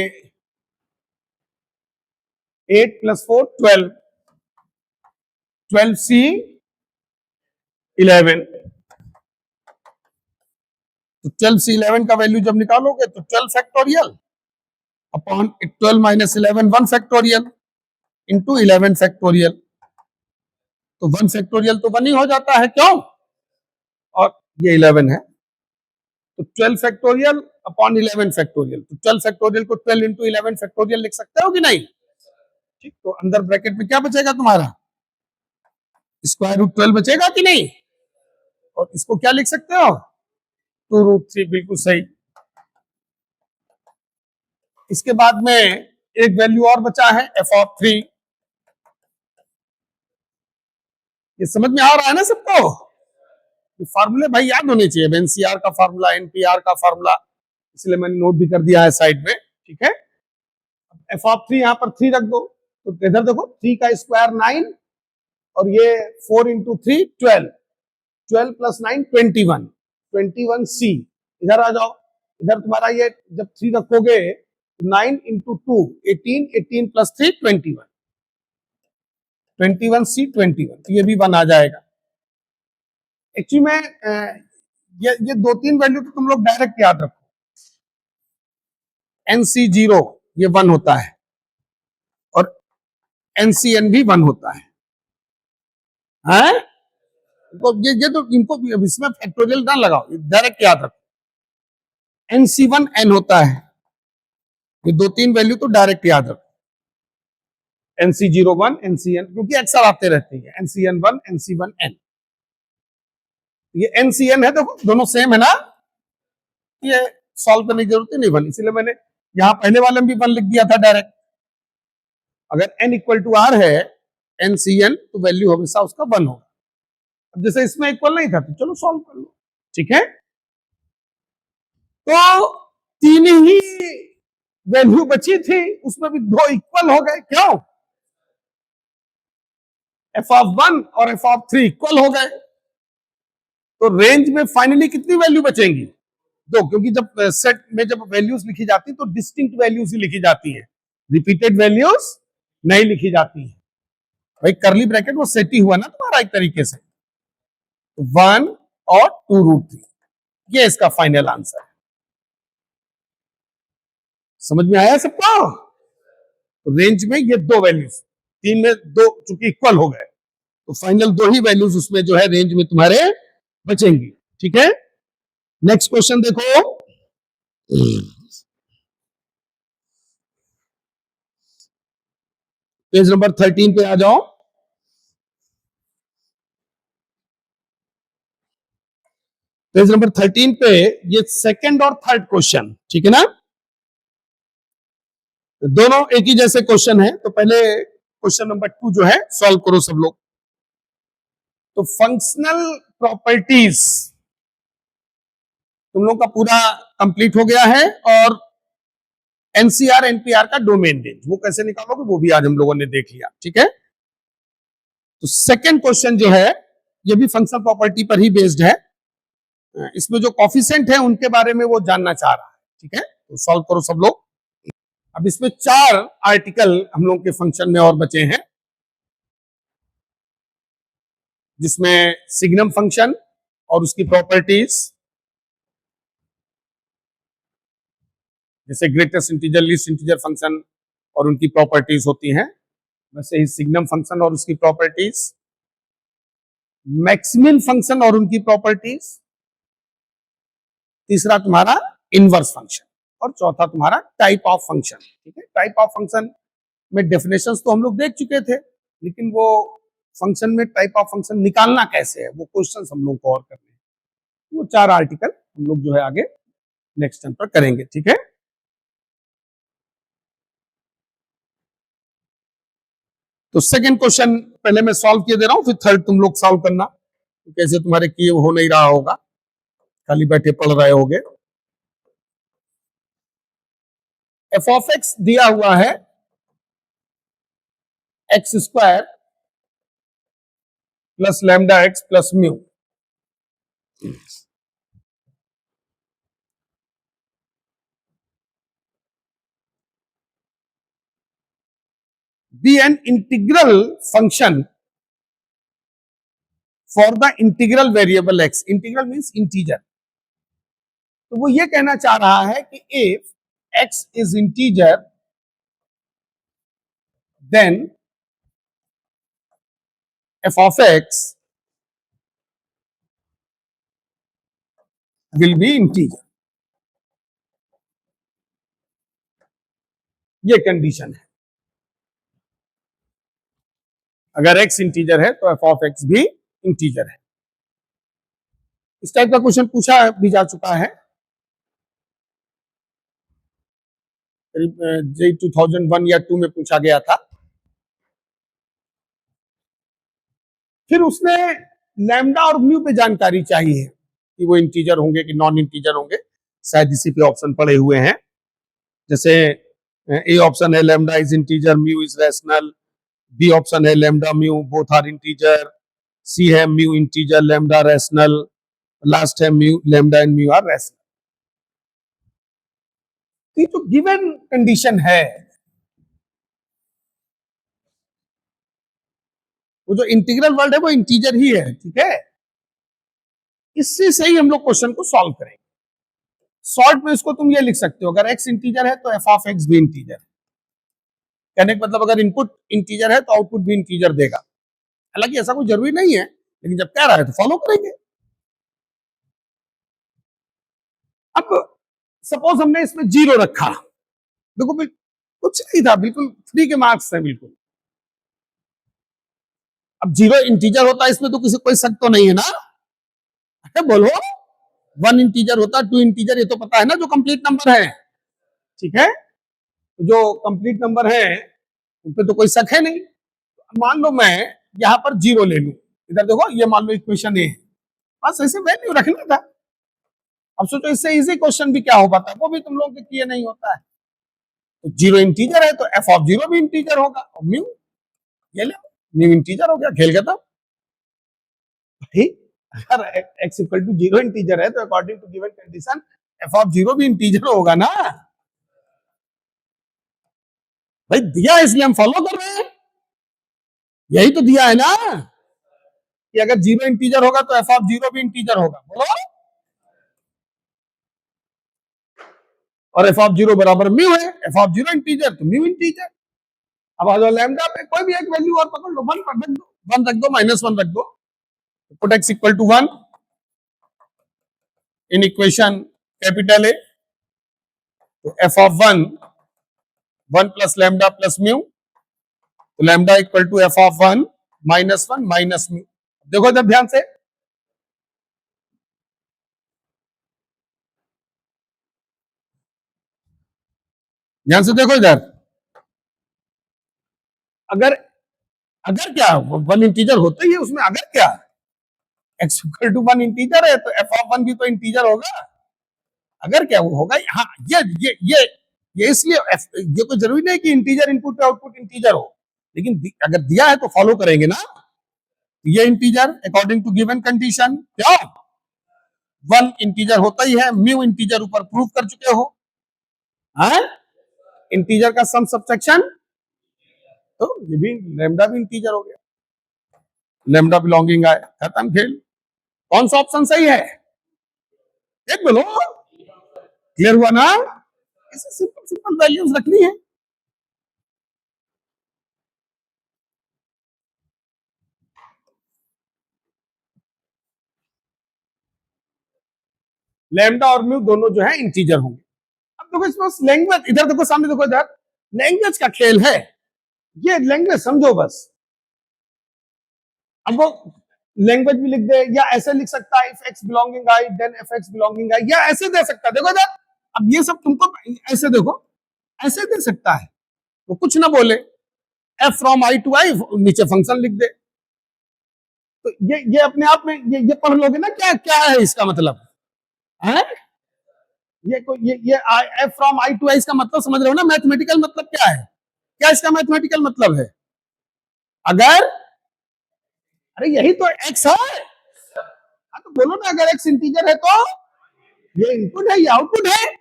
8 + 4 12, 12c 11। तो 12c 11 का वैल्यू जब निकालोगे तो 12 factorial upon 12 minus 11 1 factorial into 11 factorial. तो 1 फैक्टोरियल तो 1 ही हो जाता है, क्यों? और ये 11 है, तो 12 फैक्टोरियल अपॉन 11 फैक्टोरियल। तो 12 फैक्टोरियल को 12 इंटू 11 फैक्टोरियल लिख सकते हो कि नहीं? ठीक। तो अंदर ब्रैकेट में क्या बचेगा तुम्हारा? स्क्वायर रूट 12 बचेगा कि नहीं? और इसको क्या लिख सकते हो? 2√3। बिल्कुल सही। इसके बाद में एक वैल्यू और बचा है एफ ऑफ 3। ये समझ में आ रहा है ना सबको? ये फार्मूले भाई याद होने चाहिए, एनसीआर का फार्मूला, एनपीआर का फार्मूला, इसलिए मैंने नोट भी कर दिया है साइड में, ठीक है। एफ ऑफ 3 यहां पर 3 रख दो, तो इधर देखो 3 का स्क्वायर 9 और ये 4 इंटू 3 12, 12 + 9 21, 21c। इधर आ जाओ, इधर तुम्हारा ये जब 3 रखोगे 9 इंटू 2 18, 18 + 3 21, 21c 21, तो ये भी 1 आ जाएगा। एक्चुअली में ये 2-3 वैल्यू तो तुम लोग डायरेक्ट याद रखो। NC0 ये 1 होता है और NCN भी 1 होता है, हैं? तो ये तो इनको इसमें फैक्टोरियल ना लगाओ, डायरेक्ट याद रखो। NC1 N होता है, ये 2-3 वैल्यू तो डायरेक्ट याद रखो। NC0 1, NCN, क्योंकि अक्सर आते रहते हैं, NCN 1, NC1 N। ये NCN है, देखो दोनों सेम है ना, ये सॉल्व करने की जरूरत ही नहीं बनी, इसलिए मैंने यहां पहले वाले में भी 1 लिख दिया था डायरेक्ट। अगर n इक्वल टू r है NCN, तो वैल्यू हमेशा उसका 1 होगा। अब जैसे इसमें इक्वल नहीं था तो चलो सॉल्व कर लो, ठीक है। तो तीन ही वैल्यू बची थी, उसमें भी 2 इक्वल हो गए, क्यों? f(1) और f(3) इक्वल हो गए, तो रेंज में फाइनली कितनी वैल्यू बचेंगी? 2, क्योंकि जब सेट में जब वैल्यूज लिखी जाती तो डिस्टिंक्ट वैल्यूज ही लिखी जाती है, रिपीटेड वैल्यूज नहीं लिखी जाती है। भाई करली ब्रैकेट वो सेट ही हुआ ना तुम्हारा एक तरीके से, 1 और 2√3, ये इसका फाइनल आंसर है। समझ में आया सबको? तो रेंज में ये 2 वैल्यूज, 3 में 2 चूंकि इक्वल हो गए, तो फाइनल 2 ही वैल्यूज उसमें जो है रेंज में तुम्हारे बचेंगी, ठीक है। नेक्स्ट क्वेश्चन देखो, पेज नंबर 13 पे आ जाओ। पेज नंबर 13 पे ये सेकंड और थर्ड क्वेश्चन, ठीक है ना, दोनों एक ही जैसे क्वेश्चन है। तो पहले क्वेश्चन नंबर 2 जो है सॉल्व करो सब लोग। तो फंक्शनल प्रॉपर्टीज तुम लोग का पूरा कंप्लीट हो गया है, और एनसीआर एनपीआर का डोमेन रेंज वो कैसे निकालोगे वो भी आज हम लोगों ने देख लिया, ठीक है। तो सेकंड क्वेश्चन जो है ये भी फंक्शनल प्रॉपर्टी पर ही बेस्ड है, इसमें जो कॉफिशिएंट है उनके बारे में वो जानना चाह रहा है, ठीक है। तो सॉल्व करो सब लोग। अब इसमें 4 आर्टिकल हम लोग के फंक्शन में और बचे हैं, जिसमें सिग्नम फंक्शन और उसकी प्रॉपर्टीज, जैसे greatest integer least integer function और उनकी प्रॉपर्टीज होती हैं, वैसे ही सिग्नम फंक्शन और उसकी प्रॉपर्टीज, मैक्सिमम फंक्शन और उनकी प्रॉपर्टीज, तीसरा तुम्हारा इनवर्स फंक्शन, और चौथा तुम्हारा टाइप ऑफ फंक्शन, ठीक है। टाइप ऑफ फंक्शन में डेफिनेशंस तो हम लोग देख चुके थे, लेकिन वो फंक्शन में टाइप ऑफ फंक्शन निकालना कैसे है वो क्वेश्चंस हम लोग को और करने हैं। वो 4 आर्टिकल हम लोग जो है आगे नेक्स्ट टाइम पर करेंगे, ठीक है। तो सेकंड क्वेश्चन पहले मैं सॉल्व किए दे रहा हूं, फिर थर्ड तुम लोग सॉल्व करना, तो कैसे तुम्हारे किए हो नहीं रहा होगा, खाली बैठे पढ़ रहे होगे। एफ ऑफ एक्स दिया हुआ है x² plus lambda x plus mu, be an integral function for the integral variable x. Integral means integer. तो वो ये कहना चाह रहा है कि if x is integer then f of x will be integer. ये कंडीशन है, अगर x इंटीजर है तो f of x भी इंटीजर है। इस टाइप का क्वेश्चन पूछा भी जा चुका है, जे 2001 या 2 में पूछा गया था। फिर उसने लैम्डा और म्यू पे जानकारी चाहिए कि वो इंटीजर होंगे कि नॉन इंटीजर होंगे, शायद इसी पे ऑप्शन पड़े हुए हैं। जैसे ए ऑप्शन है lambda is integer mu is rational, b option है lambda mu both are integer, c है mu integer lambda rational, last है mu lambda and mu are rational. ये तो गिवन कंडीशन है, वो जो इंटीग्रल वर्ड है वो इंटीजर ही है, ठीक है। इससे सही हम लोग क्वेश्चन को सॉल्व करेंगे। शॉर्ट में इसको तुम ये लिख सकते हो, अगर x इंटीजर है तो f ऑफ x भी इंटीजर है। कहने का मतलब अगर इनपुट इंटीजर है तो आउटपुट भी इंटीजर देगा। हालांकि ऐसा कोई जरूरी नहीं है, लेकिन जब कह रहा है तो फॉलो करेंगे। अब सपोज हमने इसमें 0 रखा, देखो कुछ नहीं था, बिल्कुल फ्री के मार्क्स हैं बिल्कुल। अब 0 इंटीजर होता है इसमें तो किसी कोई शक तो नहीं है ना, बोलो, 1 इंटीजर होता है, 2 इंटीजर, ये तो पता है ना जो कंप्लीट नंबर है, ठीक है। जो कंप्लीट नंबर है उन पे तो कोई शक है नहीं। मान लो मैं यहां पर 0 ले लूं, इधर देखो, ये मान लो इक्वेशन ए है, बस ऐसे वैल्यू रखना था। अब सोचो इससे इजी क्वेश्चन भी क्या हो पाता है, वो भी तुम लोग के किए नहीं होता है। तो 0 इंटीजर है तो एफ ऑफ 0 भी इंटीजर होगा, और म्यू ये ले, म्यू इंटीजर हो गया, खेल खत्म। ठीक, अगर x इक्वल टू 0 इंटीजर है तो according to given condition f of 0 भी इंटीजर होगा ना भाई, दिया इसलिए हम फॉलो कर रहे हैं, यही तो दिया है ना कि अगर 0 इंटीजर होगा तो एफ ऑफ 0 भी इंटीजर होगा, बोलो। और एफ ऑफ 0 बराबर म्यू है, एफ ऑफ 0 इंटीजर तो म्यू इंटीजर। अब आ जाओ लैम्डा पे, कोई भी एक वैल्यू और पकड़ लो, 1 रख दो, 1 रख दो, -1 रख दो, put x equal to 1 in equation capital A, तो f of 1 plus lambda plus mu, तो lambda equal to f of 1 -1 minus mu. देखो जब ध्यान से, ध्यान से देखो इधर, अगर अगर क्या 1 इंटीजर होता ही है उसमें, अगर क्या x इक्वल टू 1 इंटीजर है तो एफ ऑफ 1 भी तो इंटीजर होगा, अगर क्या वो होगा। हाँ, ये इसलिए ये कोई जरूरी नहीं कि इंटीजर इनपुट आउटपुट इंटीजर हो, लेकिन अगर दिया है तो फॉलो करेंगे ना, ये integer according to given condition, क्या 1 इंटीजर होता ही है, म्यू इंटीजर ऊपर प्रूव कर चुके हो, हाँ, इंटीजर का सम सब्ट्रैक्शन, तो ये भी लैम्डा भी इंटीजर हो गया, लैम्डा बिलोंगिंग आए, खत्म खेल। कौन सा ऑप्शन सही है, एक बोलो, क्लियर हुआ ना। ऐसे सिंपल सिंपल वैल्यूज रखनी है। लैम्डा और म्यू दोनों जो है इंटीजर होंगे। अब देखो इसमें लैंग्वेज, इधर देखो सामने देखो, इधर लैंग्वेज का खेल है, ये लैंग्वेज समझो बस। अब वो लैंग्वेज भी लिख दे, या ऐसे लिख सकता है, if x belonging I then f x belonging I, या ऐसे दे सकता है, देखो इधर। अब ये सब तुमको ऐसे देखो, ऐसे दे सकता है, वो कुछ ना बोले, एफ फ्रॉम आई टू आई, नीचे फंक्शन लिख दे, तो ये अपने आप में ये पढ़ लोगे ना, क्या क्या है इसका मतलब है। ये एफ फ्रॉम आई टू आई, इसका मतलब समझ रहे हो ना, मैथमेटिकल मतलब क्या है, क्या इसका मैथमेटिकल मतलब है। अगर, अरे यही तो एक्स है, हाँ तो बोलो ना, अगर एक्स इंटीजर है तो ये इनपुट है, ये आउटपुट है।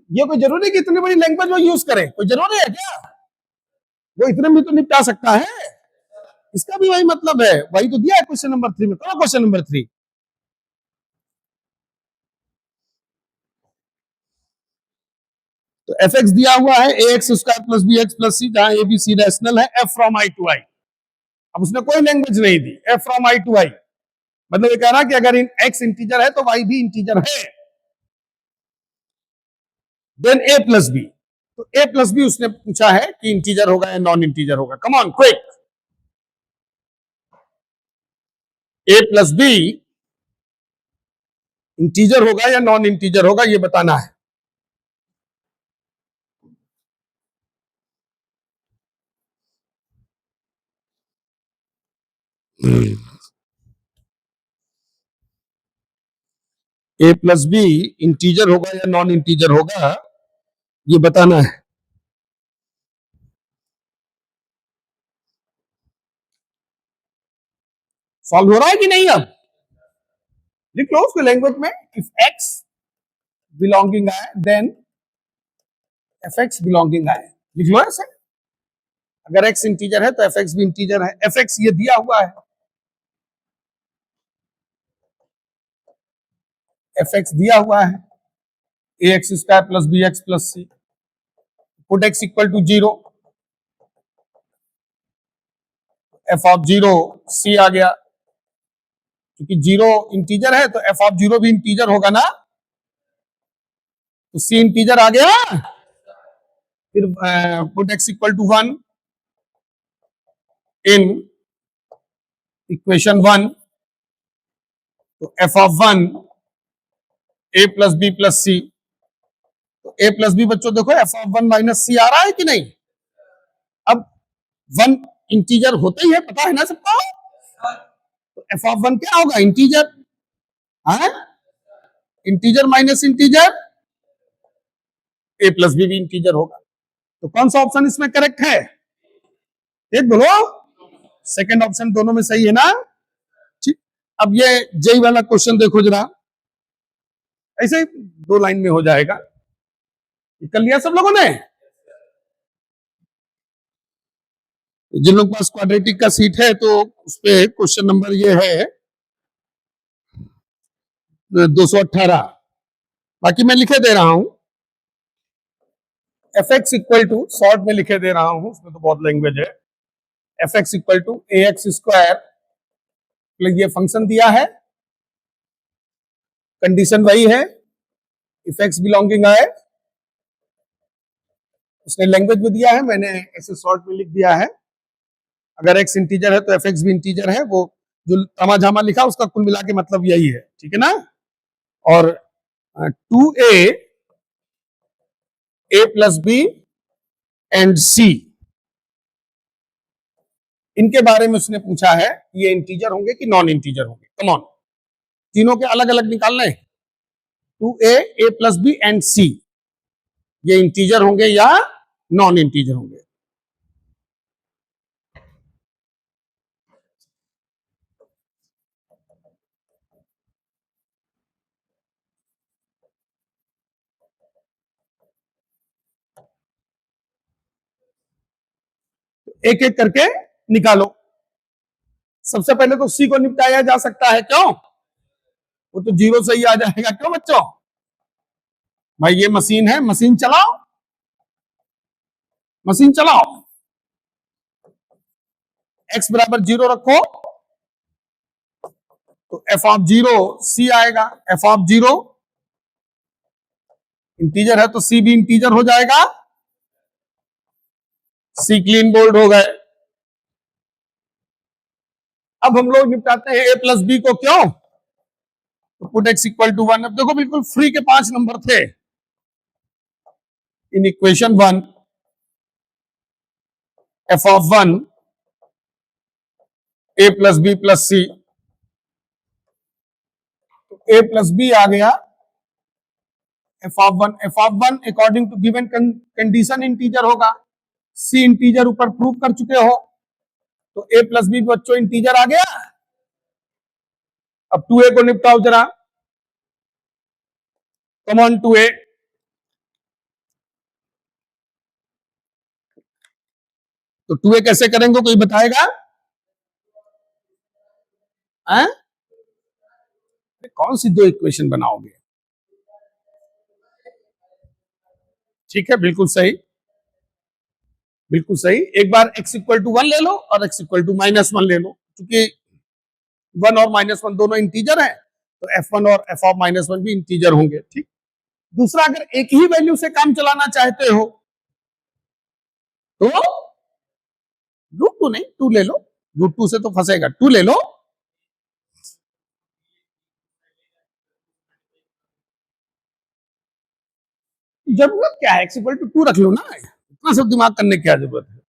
ये कोई जरूरी कि इतनी बड़ी लैंग्वेज वो यूज करे, कोई जरूरी है क्या, वो इतने में तो निपटा सकता है। इसका भी वही मतलब है, वही तो दिया है क्वेश्चन नंबर 3 में। करो क्वेश्चन नंबर 3। तो एफ एक्स दिया हुआ है a x square plus b x plus c, जहां ए बी सी रैशनल है, f from I to I. अब उसने कोई लैंग्वेज नहीं दी, f from I to I, मतलब ये कह रहा कि अगर एक्स इंटीजर है तो वाई भी इंटीजर है। देन ए प्लस बी, तो ए प्लस बी उसने पूछा है कि इंटीजर होगा या नॉन इंटीजर होगा। Come on quick, a plus b integer होगा या नॉन इंटीजर होगा, ये बताना है। ए प्लस बी इंटीजर होगा या नॉन इंटीजर होगा, ये बताना है। सॉल्व हो रहा है कि नहीं, अब लिख लो उसको लैंग्वेज में, if x belonging I then f x belonging I, लिख लो ऐसे। अगर एक्स इंटीजर है तो एफ एक्स भी इंटीजर है, एफ एक्स ये दिया हुआ है, एफ एक्स दिया हुआ है, a x square plus b x plus c, put x equal to 0, f of 0 c आ गया, क्योंकि 0 इंटीजर है तो एफ ऑफ 0 भी इंटीजर होगा ना, तो सी इंटीजर आ गया। फिर put x equal to 1 in equation 1, तो f of one a plus b plus c, तो ए प्लस बी बच्चों देखो f of one minus c आ रहा है कि नहीं। अब वन इंटीजर होते ही है, पता है ना सबको। तो एफ ऑफ वन क्या होगा, इंटीजर, है इंटीजर माइनस इंटीजर, ए प्लस बी भी इंटीजर होगा। तो कौन सा ऑप्शन इसमें करेक्ट है, एक बोलो। सेकंड ऑप्शन दोनों में सही है ना। ठीक, अब ये जेई वाला क्वेश्चन देखो जरा, ऐसे ही 2 लाइन में हो जाएगा। कर लिया सब लोगों ने। जिन लोगों के पास क्वाड्रेटिक का सीट है तो उस पे क्वेश्चन नंबर ये है 218। बाकी मैं लिखे दे रहा हूं, f x equal to, short में लिखे दे रहा हूं, उसमें तो बहुत लैंग्वेज है। F x equal to a x square, ये फंक्शन दिया है, कंडीशन वही है, इफ एक्स बिलोंगिंग है, उसने लैंग्वेज में दिया है, मैंने ऐसे शॉर्ट में लिख दिया है। अगर एक्स इंटीजर है तो एफ एक्स भी इंटीजर है, वो जो तमाझामा लिखा उसका कुल मिला के मतलब यही है, ठीक है ना। और 2a a plus b and c, इनके बारे में उसने पूछा है, ये इंटीजर होंगे कि नॉन इंटीजर होंगे। कम ऑन, तीनों के अलग अलग निकालना है। 2a a plus b and c, ये इंटीजर होंगे या नॉन इंटीजर होंगे। एक एक करके निकालो। सबसे पहले तो सी को निपटाया जा सकता है, क्यों, वो तो जीरो से ही आ जाएगा। क्यों बच्चों, भाई ये मशीन है, मशीन चलाओ, मशीन चलाओ। x बराबर 0 रखो तो एफ ऑफ 0 सी आएगा। एफ ऑफ 0 इंटीजर है तो सी भी इंटीजर हो जाएगा। सी क्लीन बोल्ड हो गए। अब हम लोग निपटाते हैं ए प्लस बी को, क्यों, तो पुट एक्स इक्वल टू 1। अब देखो बिल्कुल फ्री के 5 नंबर थे in equation 1। F of 1 a plus b plus c, तो ए प्लस बी आ गया। F of 1, f of 1 according to given condition integer होगा। सी इंटीजर ऊपर प्रूव कर चुके हो, तो ए प्लस बी बच्चों इंटीजर आ गया। अब 2a को निपटाओ जरा, कम ऑन 2a। तो 2a कैसे करेंगे, कोई बताएगा, हैं? कौन सी 2 इक्वेशन बनाओगे। ठीक है, बिल्कुल सही, बिल्कुल सही। एक बार x इक्वल टू 1 ले लो और x इक्वल टू -1 ले लो, क्योंकि 1 और -1 दोनों इंटीजर है, तो f1 और f ऑफ -1 भी इंटीजर होंगे। ठीक, दूसरा, अगर एक ही वैल्यू से काम चलाना चाहते हो तो √2 नहीं, 2 ले लो। √2 से तो फंसेगा, 2 ले लो। जरूरत क्या है, x इक्वल टू 2 रख लो ना, इतना सब दिमाग करने की क्या जरूरत है।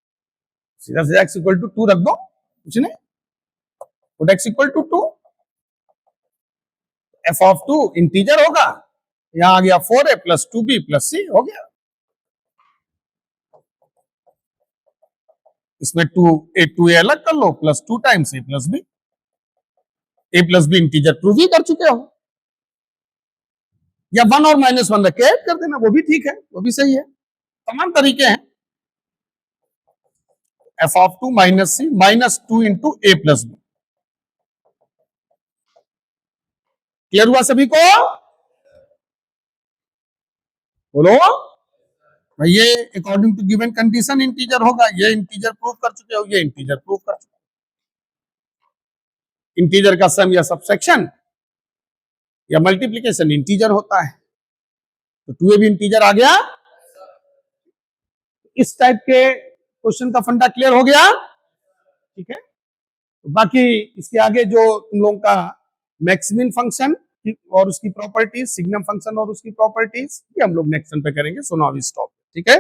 सीधा सीधा x इक्वल टू 2 रख दो, कुछ नहीं। Put x equal to 2, f of 2 integer होगा, यहां आ गया 4a plus 2b plus c, हो गया। इसमें 2a अलग कर लो, plus 2 times a plus b। a plus b integer prove ही कर चुके हो, या 1 और -1 रख के ऐड कर देना, वो भी ठीक है, वो भी सही है। तमाम तरीके हैं। F of 2 minus c -2 into a plus b. Clear हुआ सभी को, बोलो भाई। ये according to given condition integer होगा, ये इंटीजर प्रूव कर चुके हो, ये इंटीजर प्रूव कर चुके हो। इंटीजर का सम या सबसेक्शन या मल्टीप्लीकेशन इंटीजर होता है, तो 2a भी इंटीजर आ गया। इस टाइप के क्वेश्चन का फंडा क्लियर हो गया, ठीक है। तो बाकी इसके आगे जो तुम लोगों का मैक्समिन फंक्शन और उसकी प्रॉपर्टीज, सिग्नम फंक्शन और उसकी प्रॉपर्टीज, ये हम लोग नेक्स्ट पे करेंगे। सो नाउ वी स्टॉप, ठीक है।